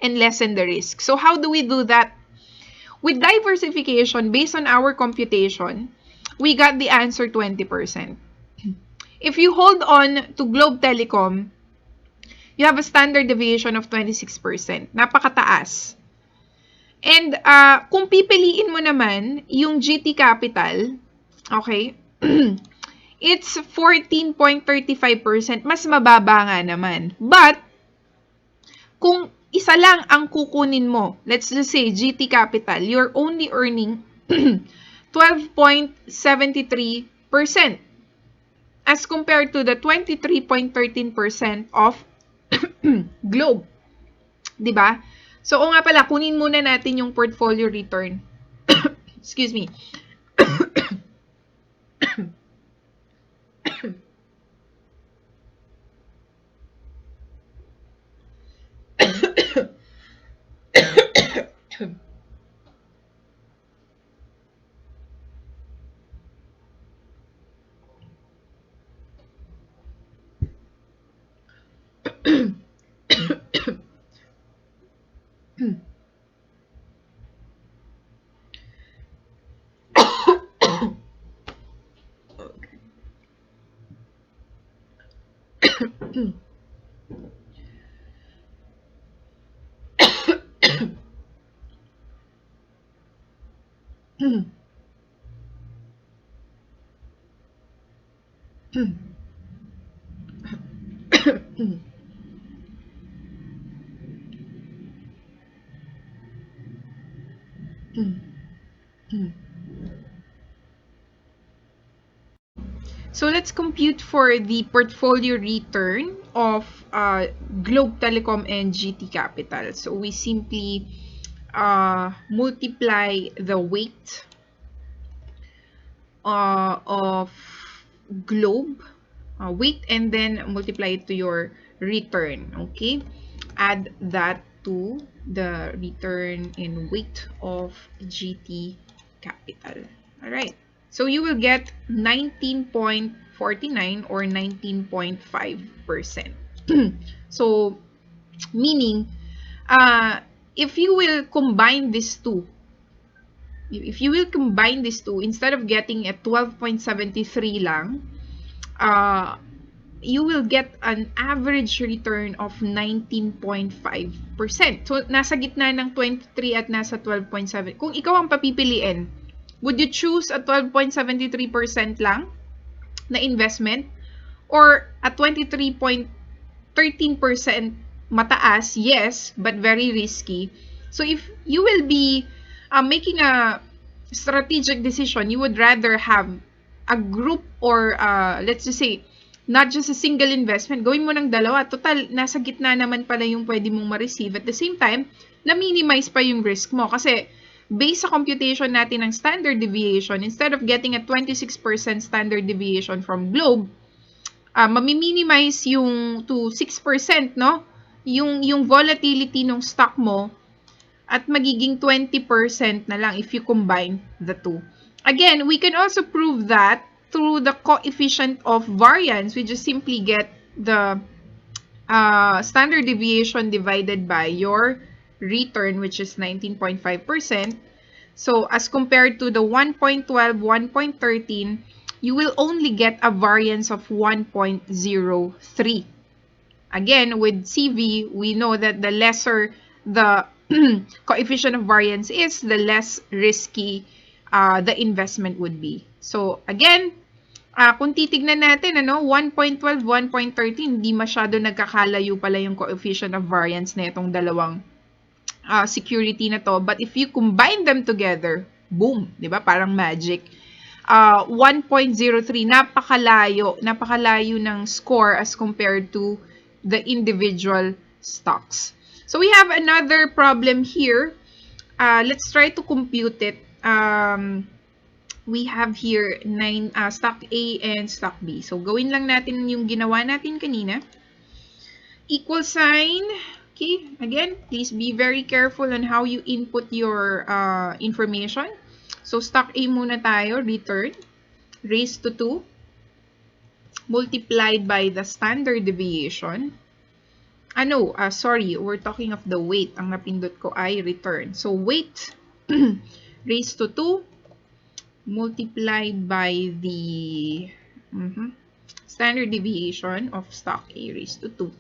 and lessen the risk. So how do we do that? With diversification, based on our computation, we got the answer 20%. If you hold on to Globe Telecom, you have a standard deviation of 26%. Napakataas. And kung pipiliin mo naman yung GT Capital, okay, it's 14.35%. Mas mababa nga naman. But, kung isa lang ang kukunin mo, let's just say GT Capital, you're only earning 12.73% as compared to the 23.13% of Globe. Diba? So, o nga pala, kunin muna natin yung portfolio return. Excuse me. So let's compute for the portfolio return of Globe Telecom and GT Capital. So we simply multiply the weight of Globe, weight, and then multiply it to your return. Okay, add that to the return in weight of GT Capital. All right. So you will get 19.49 or 19.5%. So meaning, if you will combine these two, instead of getting a 12.73 lang, you will get an average return of 19.5%. So, nasa gitna ng 23 at nasa 12.7. Kung ikaw ang papipiliin, would you choose a 12.73% lang na investment or a 23.13% mataas? Yes, but very risky. So, if you will be making a strategic decision, you would rather have a group or let's just say, not just a single investment, gawin mo ng dalawa. Total, nasa gitna naman pala yung pwede mong ma-receive. At the same time, na-minimize pa yung risk mo. Kasi, based sa computation natin ng standard deviation, instead of getting a 26% standard deviation from Globe, mami-minimize yung to 6%, no? Yung volatility ng stock mo at magiging 20% na lang if you combine the two. Again, we can also prove that through the coefficient of variance. We just simply get the standard deviation divided by your return, which is 19.5%. So, as compared to the 1.12, 1.13, you will only get a variance of 1.03. Again, with CV, we know that the lesser the coefficient of variance is, the less risky the investment would be. So, again, kung titignan natin, 1.12, 1.13, hindi masyado nagkakalayo pala yung coefficient of variance na itong dalawang security na to. But if you combine them together, boom, di ba? Parang magic. 1.03, napakalayo ng score as compared to the individual stocks. So we have another problem here. Let's try to compute it. We have here stock A and stock B. So gawin lang natin yung ginawa natin kanina. Equal sign. Okay, again, please be very careful on how you input your information. So stock A muna tayo, return, raised to 2, multiplied by the standard deviation. Sorry, we're talking of the weight. Ang napindot ko ay return. So weight raised to 2, multiplied by the standard deviation of stock A raised to 2.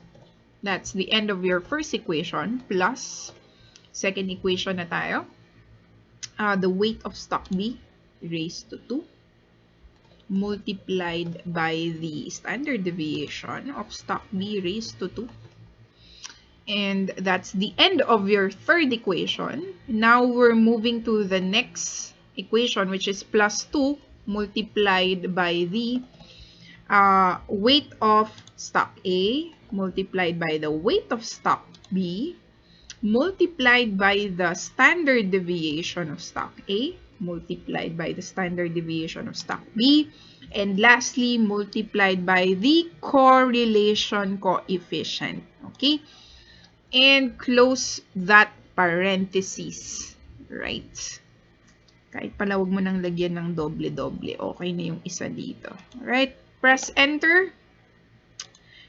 That's the end of your first equation, plus second equation na tayo. The weight of stock B raised to 2, multiplied by the standard deviation of stock B raised to 2. And that's the end of your third equation. Now we're moving to the next equation, which is plus 2 multiplied by the weight of stock A multiplied by the weight of stock B multiplied by the standard deviation of stock A multiplied by the standard deviation of stock B, and lastly multiplied by the correlation coefficient. Okay? And close that parenthesis. Right? Kahit pala wag mo nang lagyan ng doble-doble. Okay na yung isa dito. Alright? Press enter.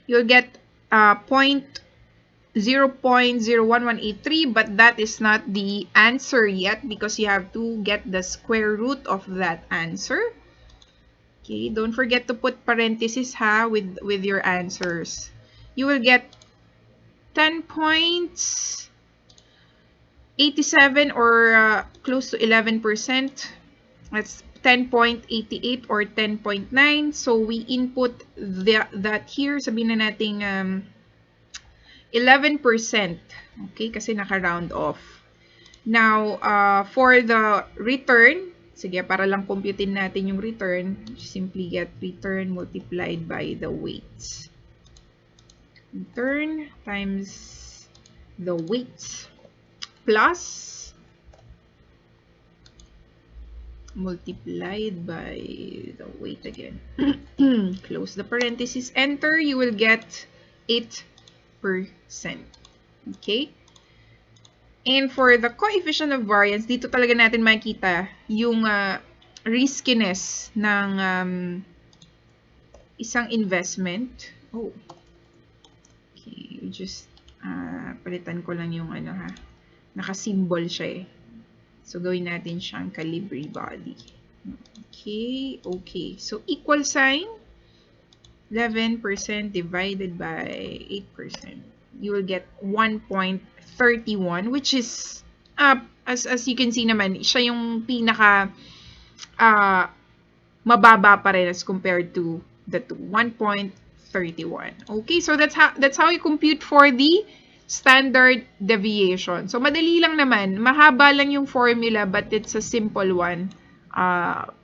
You'll get 0.0183, but that is not the answer yet because you have to get the square root of that answer. Okay, don't forget to put parentheses with your answers. You will get 10.87 or close to 11%. That's 10.88 or 10.9. So we input that here. Sabihin na nating 11%. Okay, kasi naka-round off. Now, for the return, sige, para lang computein natin yung return, simply get return multiplied by the weights. Return times the weights plus multiplied by the weight again. Close the parenthesis, enter, you will get 8%. Okay? And for the coefficient of variance, dito talaga natin makikita yung riskiness ng isang investment. Oh. Okay, just palitan ko lang yung ano ha. Naka-symbol siya eh. So, gawin natin siyang Calibri body. Okay, okay. So, equal sign, 11% divided by 8%. You will get 1.31, which is, as you can see naman, siya yung pinaka mababa pa rin as compared to the 1.31. Okay, so that's how you compute for the standard deviation. So, madali lang naman. Mahaba lang yung formula, but it's a simple one.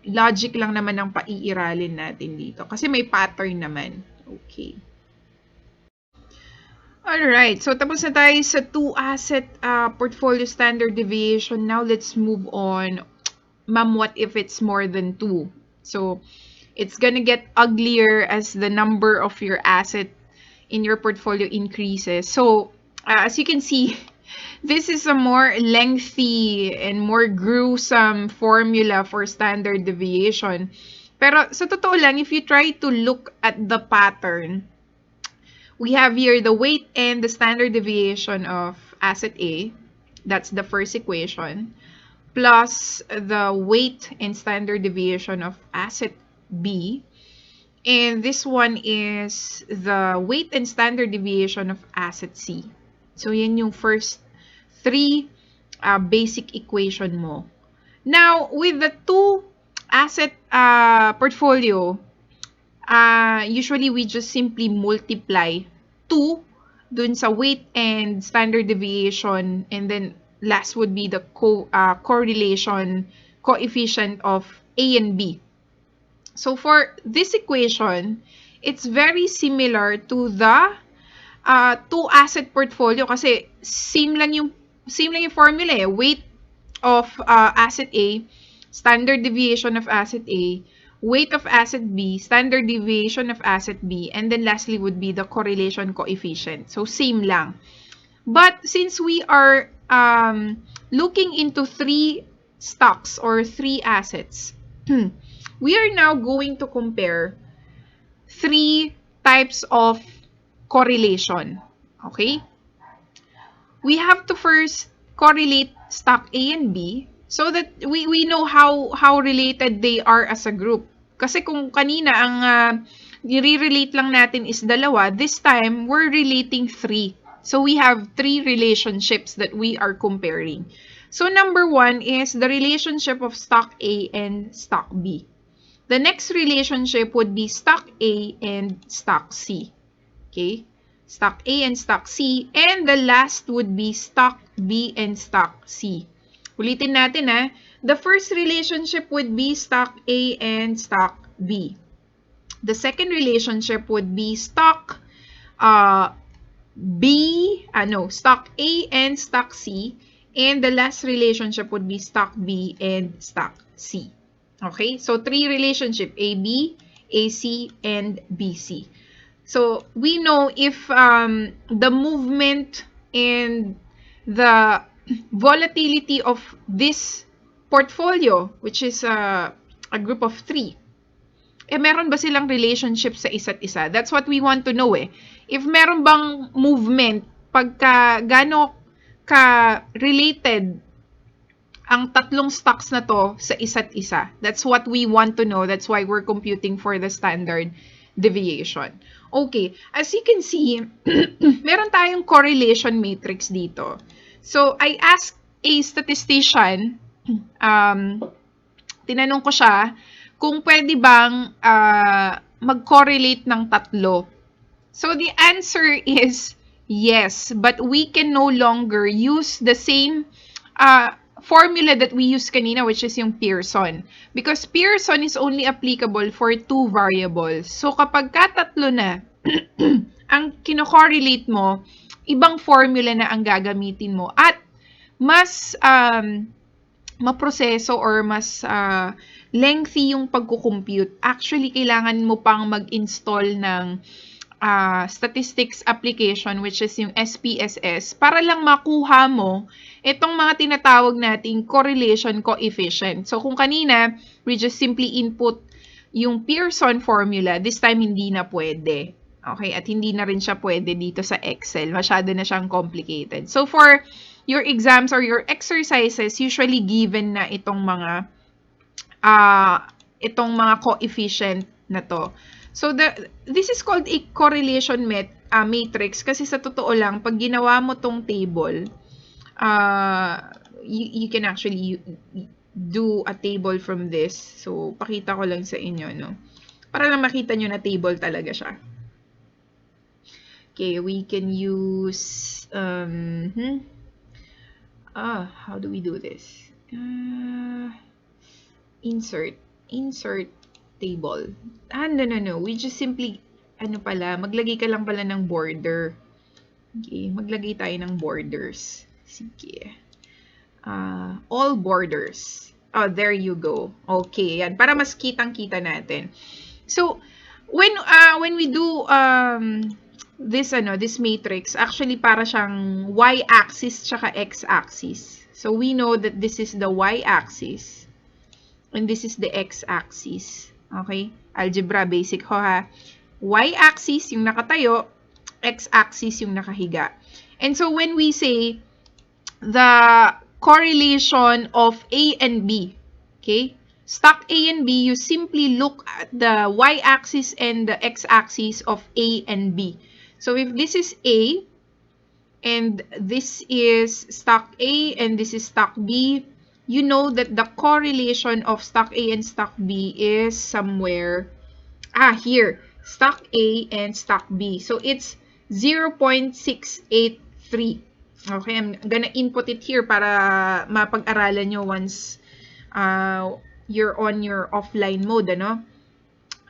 Logic lang naman ang paiiralin natin dito. Kasi may pattern naman. Okay. Alright, so tapos na tayo sa 2-asset portfolio standard deviation. Now, let's move on. Ma'am, what if it's more than 2? So, it's gonna get uglier as the number of your asset in your portfolio increases. So, as you can see, this is a more lengthy and more gruesome formula for standard deviation. Pero sa totoo lang, if you try to look at the pattern, we have here the weight and the standard deviation of asset A. That's the first equation. Plus the weight and standard deviation of asset B. And this one is the weight and standard deviation of asset C. So, yan yung first 3 basic equation mo. Now, with the 2-asset portfolio, usually we just simply multiply 2 dun sa weight and standard deviation, and then last would be the correlation coefficient of A and B. So, for this equation, it's very similar to the 2-asset portfolio kasi same lang yung formula eh. Weight of asset A, standard deviation of asset A, weight of asset B, standard deviation of asset B, and then lastly would be the correlation coefficient. So, same lang. But since we are looking into 3 stocks or 3 assets, we are now going to compare 3 types of correlation. Okay? We have to first correlate stock A and B so that we know how related they are as a group. Kasi kung kanina ang nire-relate lang natin is dalawa, this time we're relating 3. So we have 3 relationships that we are comparing. So number 1 is the relationship of stock A and stock B. The next relationship would be stock A and stock C. Okay? Stock A and stock C. And the last would be stock B and stock C. Ulitin natin ha. The first relationship would be stock A and stock B. The second relationship would be stock stock A and stock C. And the last relationship would be stock B and stock C. Okay? So, 3 relationship, AB, AC, and BC. So, we know if the movement and the volatility of this portfolio, which is a group of 3, meron ba silang relationship sa isa't isa? That's what we want to know eh. If meron bang movement, pagka gano ka-related ang tatlong stocks na to sa isa't isa. That's what we want to know. That's why we're computing for the standard deviation. Okay, as you can see, meron tayong correlation matrix dito. So, I asked a statistician, tinanong ko siya, kung pwede bang mag-correlate ng tatlo. So, the answer is yes, but we can no longer use the same formula that we use kanina, which is yung Pearson. Because Pearson is only applicable for 2 variables. So, kapag katatlo na, ang kino-correlate mo, ibang formula na ang gagamitin mo. At mas maproseso or mas lengthy yung pagkukompute. Actually, kailangan mo pang mag-install ng statistics application, which is yung SPSS, para lang makuha mo itong mga tinatawag nating correlation coefficient. So, kung kanina, we just simply input yung Pearson formula, this time hindi na pwede. Okay? At hindi na rin siya pwede dito sa Excel. Masyado na siyang complicated. So, for your exams or your exercises, usually given na itong mga coefficient na to. So, this is called a correlation matrix kasi sa totoo lang, pag ginawa mo tong table, you can actually do a table from this. So, pakita ko lang sa inyo, no? Para lang makita nyo na table talaga siya. Okay, we can use, how do we do this? Insert table. No. We just simply, maglagay ka lang pala ng border. Okay, maglagay tayo ng borders. Sige. All borders. Oh, there you go. Okay, yan. Para mas kitang-kita natin. So, when we do this matrix, actually para siyang y-axis tsaka x-axis. So, we know that this is the y-axis. And this is the x-axis. Okay? Algebra, basic ho ha. Y-axis, yung nakatayo. X-axis, yung nakahiga. And so, when we say the correlation of A and B, okay? Stock A and B, you simply look at the y-axis and the x-axis of A and B. So, if this is A, and this is stock A, and this is stock B, you know that the correlation of stock A and stock B is somewhere, here, stock A and stock B. So, it's 0.683. Okay, I'm gonna input it here para mapag-aralan nyo once you're on your offline mode, ano?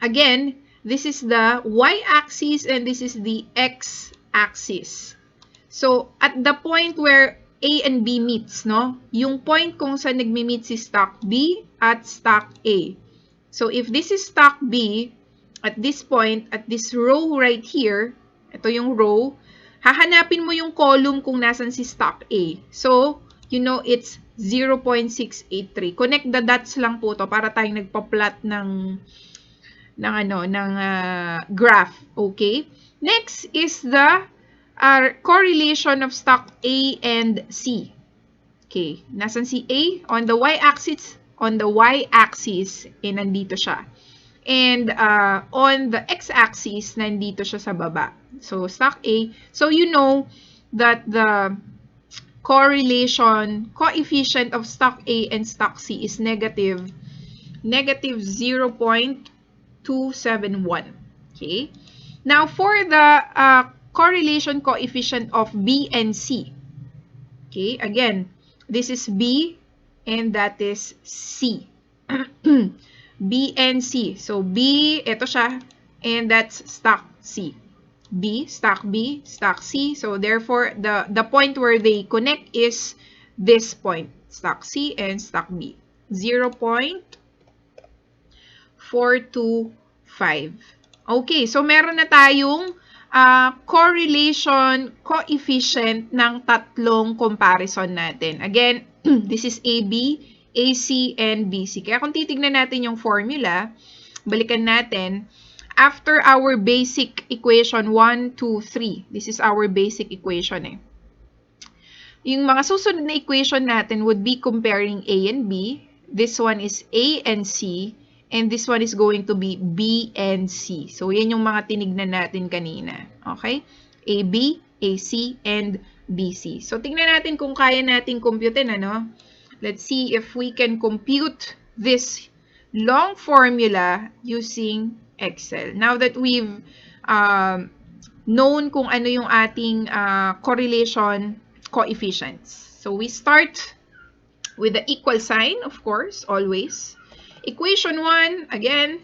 Again, this is the y-axis and this is the x-axis. So, at the point where A and B meets, no? Yung point kung saan nagmi-meet si stock B at stock A. So, if this is stock B, at this point, at this row right here, ito yung row, hahanapin mo yung column kung nasan si stock A. So, you know, it's 0.683. Connect the dots lang po to para tayong nagpa-plot ng graph. Okay? Next is the correlation of stock A and C. Okay, nasan si A? On the y-axis, nandito siya. And on the x-axis, nandito siya sa baba. So, stock A. So, you know that the correlation coefficient of stock A and stock C is negative 0.271. Okay? Now, for the correlation coefficient of B and C. Okay, again, this is B and that is C. B and C. So, B, ito siya, and that's stock C. B, stock C. So, therefore, the point where they connect is this point, stock C and stock B. 0.425. Okay, so meron na tayong correlation coefficient ng tatlong comparison natin. Again, this is AB, AC, and BC. Kaya kung titignan natin yung formula, balikan natin, after our basic equation 1, 2, 3, this is our basic equation eh. Yung mga susunod na equation natin would be comparing A and B. This one is A and C. And this one is going to be B and C. So, yan yung mga tinignan natin kanina. Okay? AB, AC, and BC. So, tingnan natin kung kaya natin computein, ano? Let's see if we can compute this long formula using Excel. Now that we've known kung ano yung ating correlation coefficients. So, we start with the equal sign, of course, always. Equation 1, again,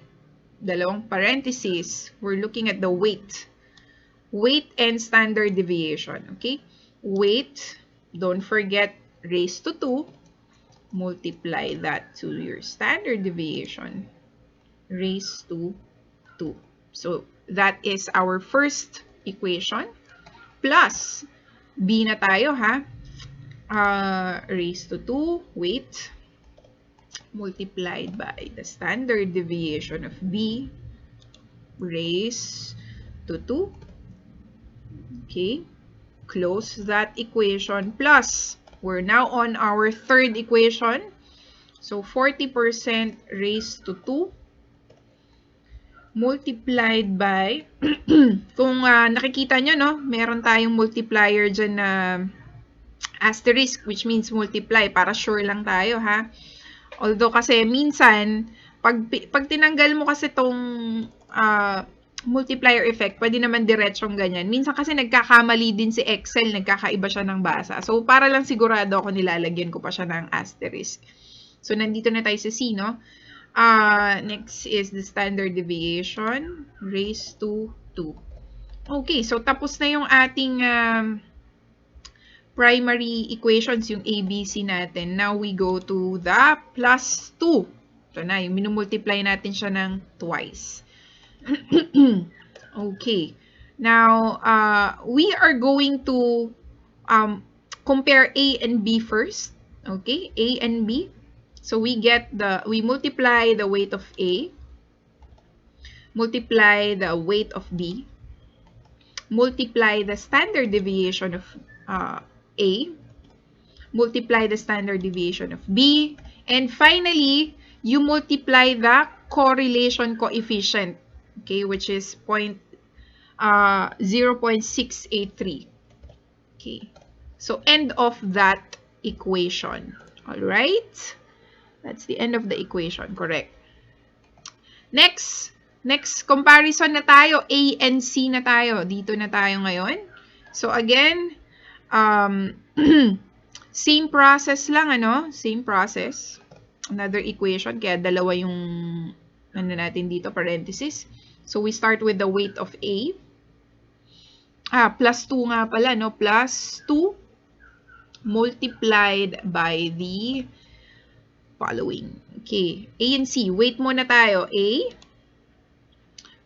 dalawang parentheses. We're looking at the weight. Weight and standard deviation, okay? Weight, don't forget, raised to 2. Multiply that to your standard deviation, raised to 2. So, that is our first equation. Plus, B na tayo, ha? Raised to 2, weight, multiplied by the standard deviation of B, raised to 2. Okay, close that equation. Plus, we're now on our third equation. So, 40% raised to 2 multiplied by, kung nakikita nyo, no, meron tayong multiplier dyan na asterisk, which means multiply, para sure lang tayo, ha. Although kasi minsan, pag tinanggal mo kasi tong multiplier effect, pwede naman diretsong ganyan. Minsan kasi nagkakamali din si Excel, nagkakaiba siya ng basa. So, para lang sigurado ako, nilalagyan ko pa siya ng asterisk. So, nandito na tayo sa C, no? Next is the standard deviation raised to 2. Okay, so tapos na yung ating primary equations, yung ABC natin. Now, we go to the plus 2. Ito na, yung minumultiply natin siya ng twice. Okay. Now, we are going to compare A and B first. Okay, A and B. So, we multiply the weight of A, multiply the weight of B, multiply the standard deviation of A, multiply the standard deviation of B, and finally, you multiply the correlation coefficient, okay, which is 0.683. Okay, so end of that equation. All right, that's the end of the equation, correct. Next comparison na tayo, A and C na tayo. Dito na tayo ngayon. So again, same process lang, ano? Same process. Another equation, kaya dalawa yung ano natin dito, parenthesis. So we start with the weight of A. Plus 2 nga pala, no? Plus 2 multiplied by the following. Okay, A and C. Weight muna tayo. A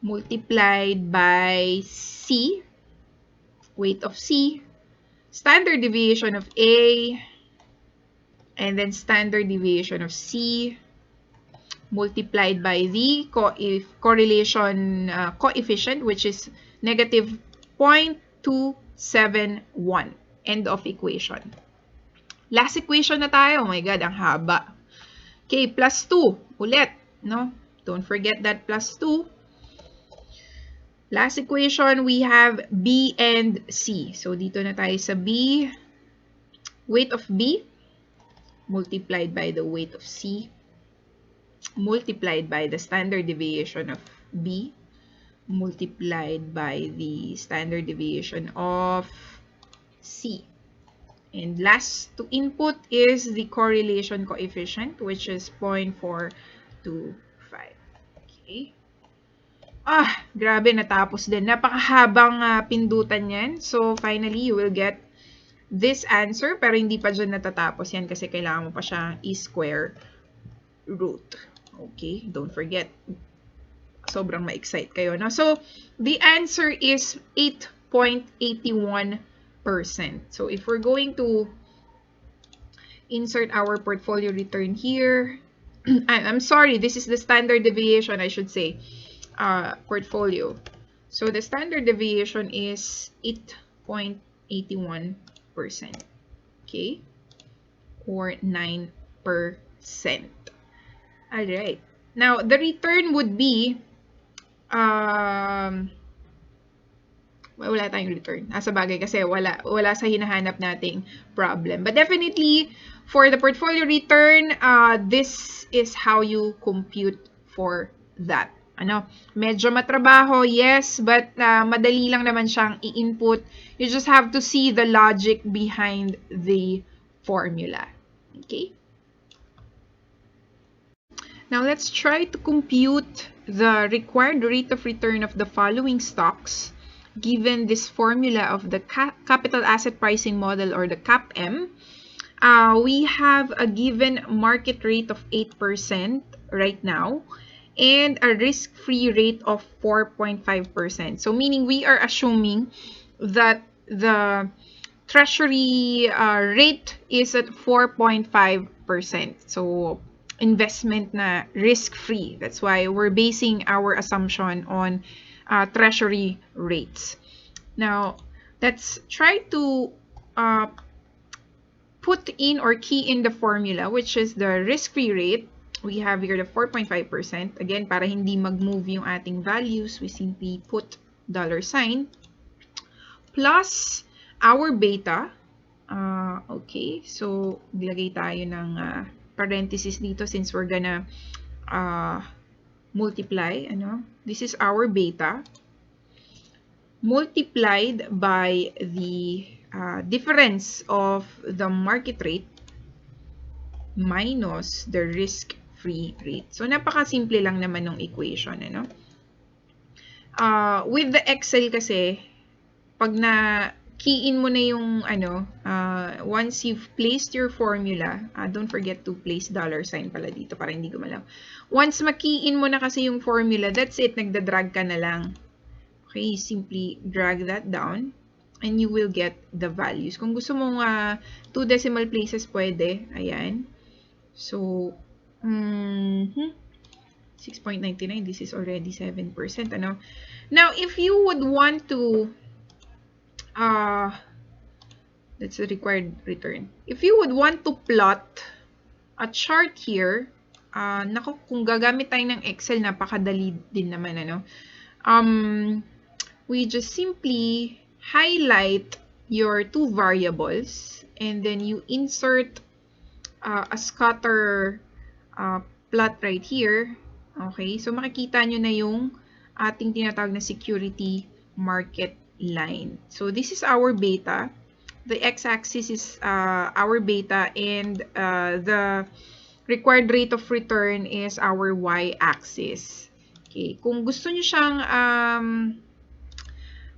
multiplied by C. Weight of C. Standard deviation of A. And then standard deviation of C. Multiplied by the correlation coefficient, which is negative 0.271. End of equation. Last equation na tayo. Oh my God, ang haba. Okay, plus 2. Ulit, no? Don't forget that plus 2. Last equation, we have B and C. So, dito na tayo sa B. Weight of B multiplied by the weight of C multiplied by the standard deviation of B multiplied by the standard deviation of C. And last to input is the correlation coefficient, which is 0.425. Okay. Grabe, natapos din. Napakahabang pindutan yan. So, finally, you will get this answer, pero hindi pa dyan natatapos yan kasi kailangan mo pa siyang i-square root. Okay, don't forget. Sobrang ma-excite kayo, no? So, the answer is 8.81%. So, if we're going to insert our portfolio return here, I'm sorry, this is the standard deviation, I should say, portfolio. So, the standard deviation is 8.81%. Okay? Or 9%. Alright. Now, the return would be, wala tayong return. Sa bagay kasi wala sa hinahanap nating problem. But definitely, for the portfolio return, this is how you compute for that. Medyo matrabaho, yes, but madali lang naman siyang i-input. You just have to see the logic behind the formula. Okay? Now let's try to compute the required rate of return of the following stocks given this formula of the capital asset pricing model, or the CAPM. We have a given market rate of 8% right now and a risk-free rate of 4.5%. So meaning we are assuming that the treasury rate is at 4.5%. So investment na risk-free. That's why we're basing our assumption on treasury rates. Now, let's try to put in or key in the formula, which is the risk-free rate. We have here the 4.5%. Again, para hindi mag-move yung ating values, we simply put $sign plus our beta. Okay, so maglagay tayo ng parenthesis dito since we're gonna multiply. This is our beta multiplied by the difference of the market rate minus the risk-free rate. So, napaka-simple lang naman ng equation. With the Excel kasi, pag na-key in mo na yung, once you've placed your formula, don't forget to place $sign pala dito para hindi gumalaw. Once ma-key in mo na kasi yung formula, that's it, nagda-drag ka na lang. Okay, simply drag that down and you will get the values. Kung gusto mong 2 decimal places, pwede. Ayan. So, 6.99, this is already 7%. Now, if you would want to, that's the required return. If you would want to plot a chart here, nako, kung gagamit tayo ng Excel, napakadali din naman, we just simply highlight your two variables and then you insert a scatter plot right here. Okay, so makikita nyo na yung ating tinatawag na security market line. So this is our beta. The x-axis is our beta and the required rate of return is our y-axis. Okay, kung gusto nyo siyang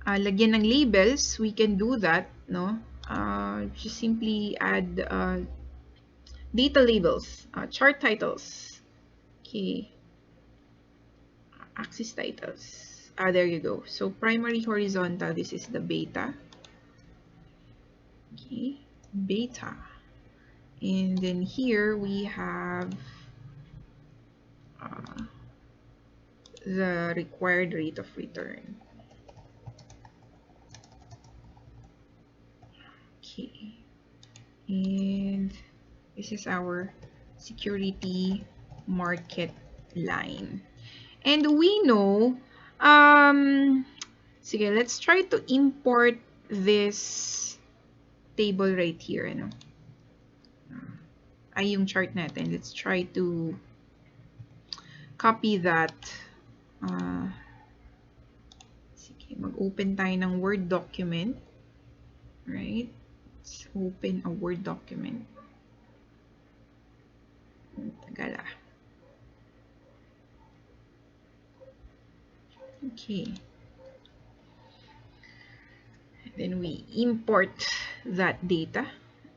lagyan ng labels, we can do that, no? Just simply add data labels, chart titles, okay, axis titles. There you go. So primary horizontal, this is the beta. Okay, beta. And then here we have the required rate of return. Okay, and this is our security market line. And we know, sige, let's try to import this table right here, ay yung chart natin. Let's try to copy that. Sige, mag-open tayo ng Word document. Right? Let's open a Word document. Tagala. Okay. Then we import that data.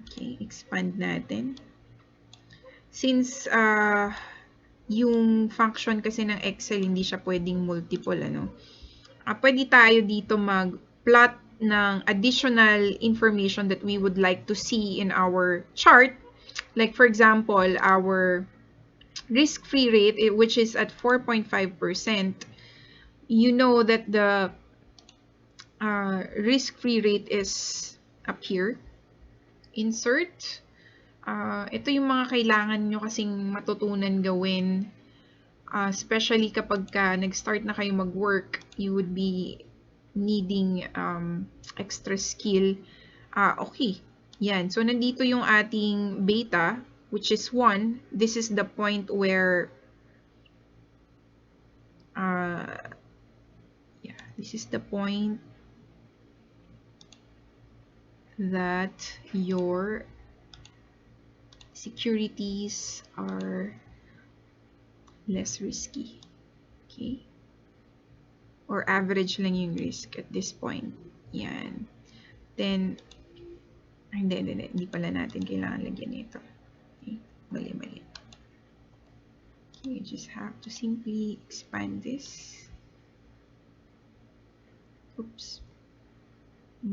Okay, expand natin. Since yung function kasi ng Excel hindi siya pwedeng multiple, pwede tayo dito mag-plot ng additional information that we would like to see in our chart. Like for example, our risk-free rate, which is at 4.5%. You know that the risk-free rate is up here. Insert. Ito yung mga kailangan nyo kasing matutunan gawin. Especially kapag nag-start na kayo mag-work, you would be needing extra skill. Okay. Yan. So, nandito yung ating beta, which is 1. This is the point where this is the point that your securities are less risky. Okay? Or average lang yung risk at this point. Yan. Then, hindi pala natin kailangan lagyan ito. Okay? Mali. Okay, you just have to simply expand this. Oops.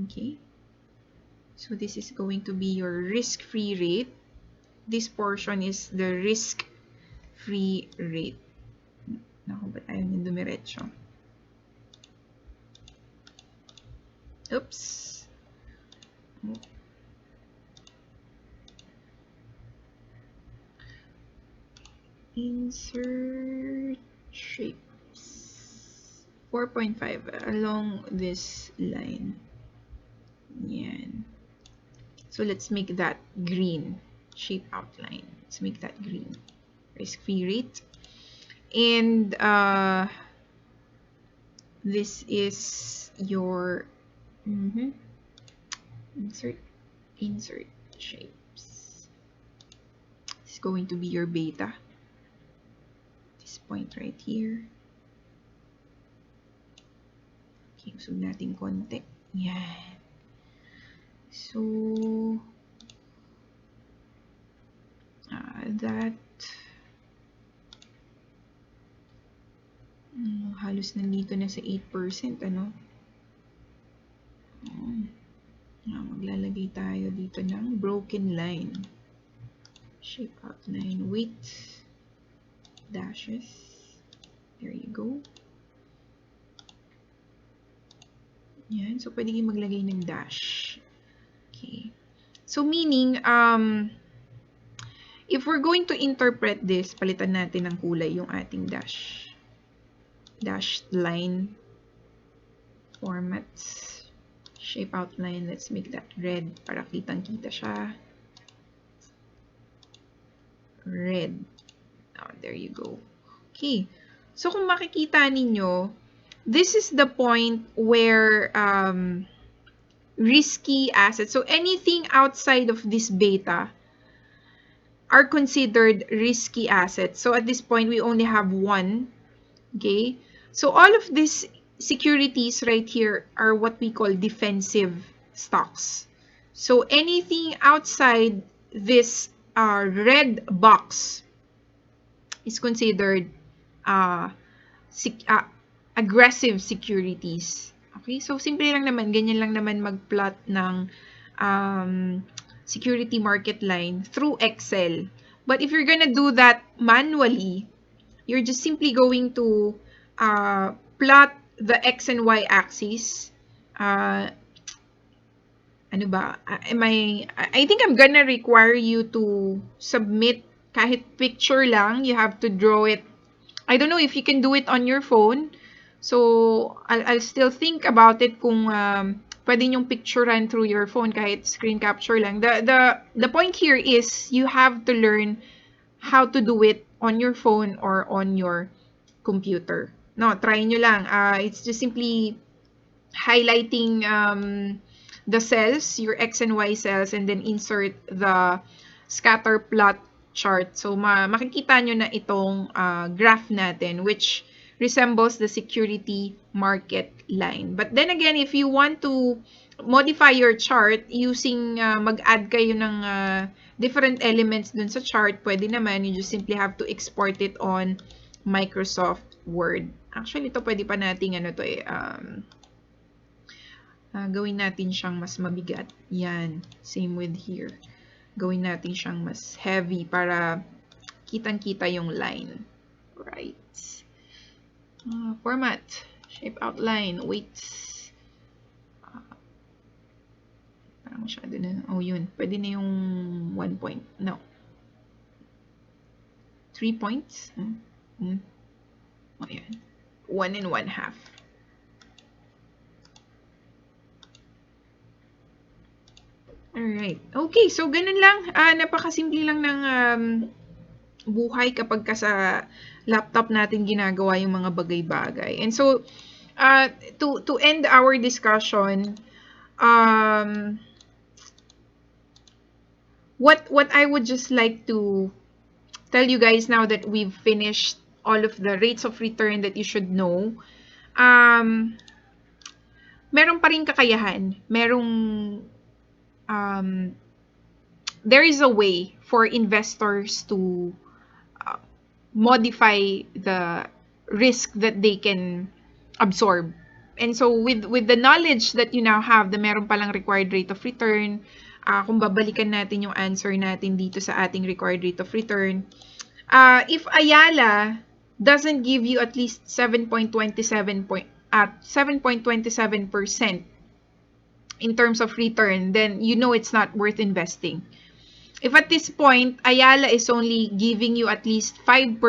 Okay. So this is going to be your risk-free rate. This portion is the risk-free rate. Naku, ba't ayaw nyo dumiretso? Oops. Insert shapes. 4.5 along this line. Yan. So let's make that green. Shape outline. Let's make that green. Risk-free rate. And this is your insert shapes. This is going to be your beta. This point right here. Okay, usog natin konti. Yan. So that halos nandito na sa 8%, ano? Maglalagay tayo dito ng broken line. Shape outline, width, dashes. There you go. Yan. So, pwede kayo maglagay ng dash. Okay. So, meaning, if we're going to interpret this, palitan natin ng kulay yung ating dashed line formats. Shape outline, let's make that red para kitang-kita siya. Red. Oh, there you go. Okay. So, kung makikita ninyo, this is the point where risky assets, so anything outside of this beta are considered risky assets. So, at this point, we only have one. Okay. So, all of these securities right here are what we call defensive stocks. So, anything outside this red box is considered aggressive securities. Okay? So, simple lang naman, ganyan lang naman mag-plot ng security market line through Excel. But if you're gonna do that manually, you're just simply going to plot the X and Y axis. Ano ba? I think I'm gonna require you to submit kahit picture lang. You have to draw it. I don't know if you can do it on your phone. So, I'll still think about it kung pwede nyong picturean through your phone kahit screen capture lang. The point here is you have to learn how to do it on your phone or on your computer. No, try nyo lang. It's just simply highlighting the cells, your X and Y cells, and then insert the scatter plot chart. So, makikita nyo na itong graph natin, which resembles the security market line. But then again, if you want to modify your chart using mag-add kayo ng different elements dun sa chart, pwede naman. You just simply have to export it on Microsoft Word. Actually, ito pwede pa nating gawin natin siyang mas mabigat. Yan. Same with here. Gawin natin siyang mas heavy para kitang-kita yung line. Right. Format. Shape outline. Weights. Parang masyado na. Oh, yun. Pwede na yung 1 point. No. 3 points. Oh, yan. 1 and 1/2. Alright. Okay, so ganun lang. Napakasimple lang ng buhay kapag ka sa laptop natin ginagawa yung mga bagay-bagay. And so, to end our discussion, what I would just like to tell you guys now that we've finished all of the rates of return that you should know, meron pa rin kakayahan. Um, there is a way for investors to modify the risk that they can absorb. And so with the knowledge that you now have, the meron palang required rate of return, kung babalikan natin yung answer natin dito sa ating required rate of return, if Ayala doesn't give you at least 7.27% in terms of return, then you know it's not worth investing. If at this point, Ayala is only giving you at least 5%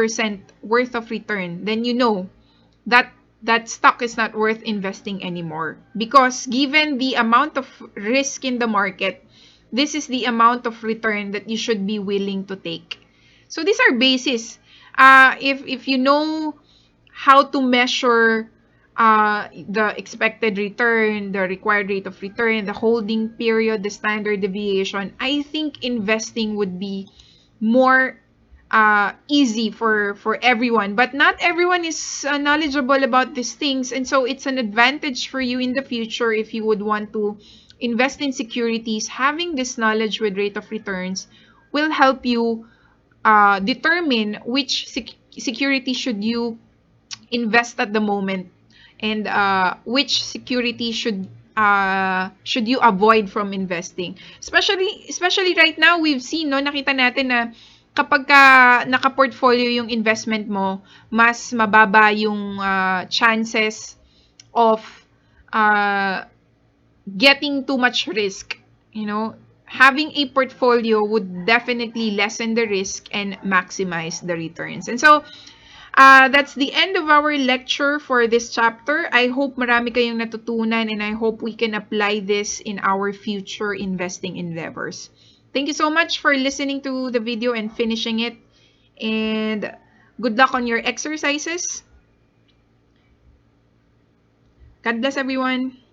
worth of return, then you know that that stock is not worth investing anymore. Because given the amount of risk in the market, this is the amount of return that you should be willing to take. So these are bases. If you know how to measure the expected return, the required rate of return, the holding period, the standard deviation, I think investing would be more easy for everyone. But not everyone is knowledgeable about these things, and so it's an advantage for you in the future if you would want to invest in securities. Having this knowledge with rate of returns will help you determine which security should you invest at the moment, and which security should you avoid from investing, especially right now. We've seen, no, nakita natin na kapag naka-portfolio yung investment mo, mas mababa yung chances of uh, getting too much risk. Having a portfolio would definitely lessen the risk and maximize the returns. And so that's the end of our lecture for this chapter. I hope marami kayong natutunan, and I hope we can apply this in our future investing endeavors. Thank you so much for listening to the video and finishing it. And good luck on your exercises. God bless everyone.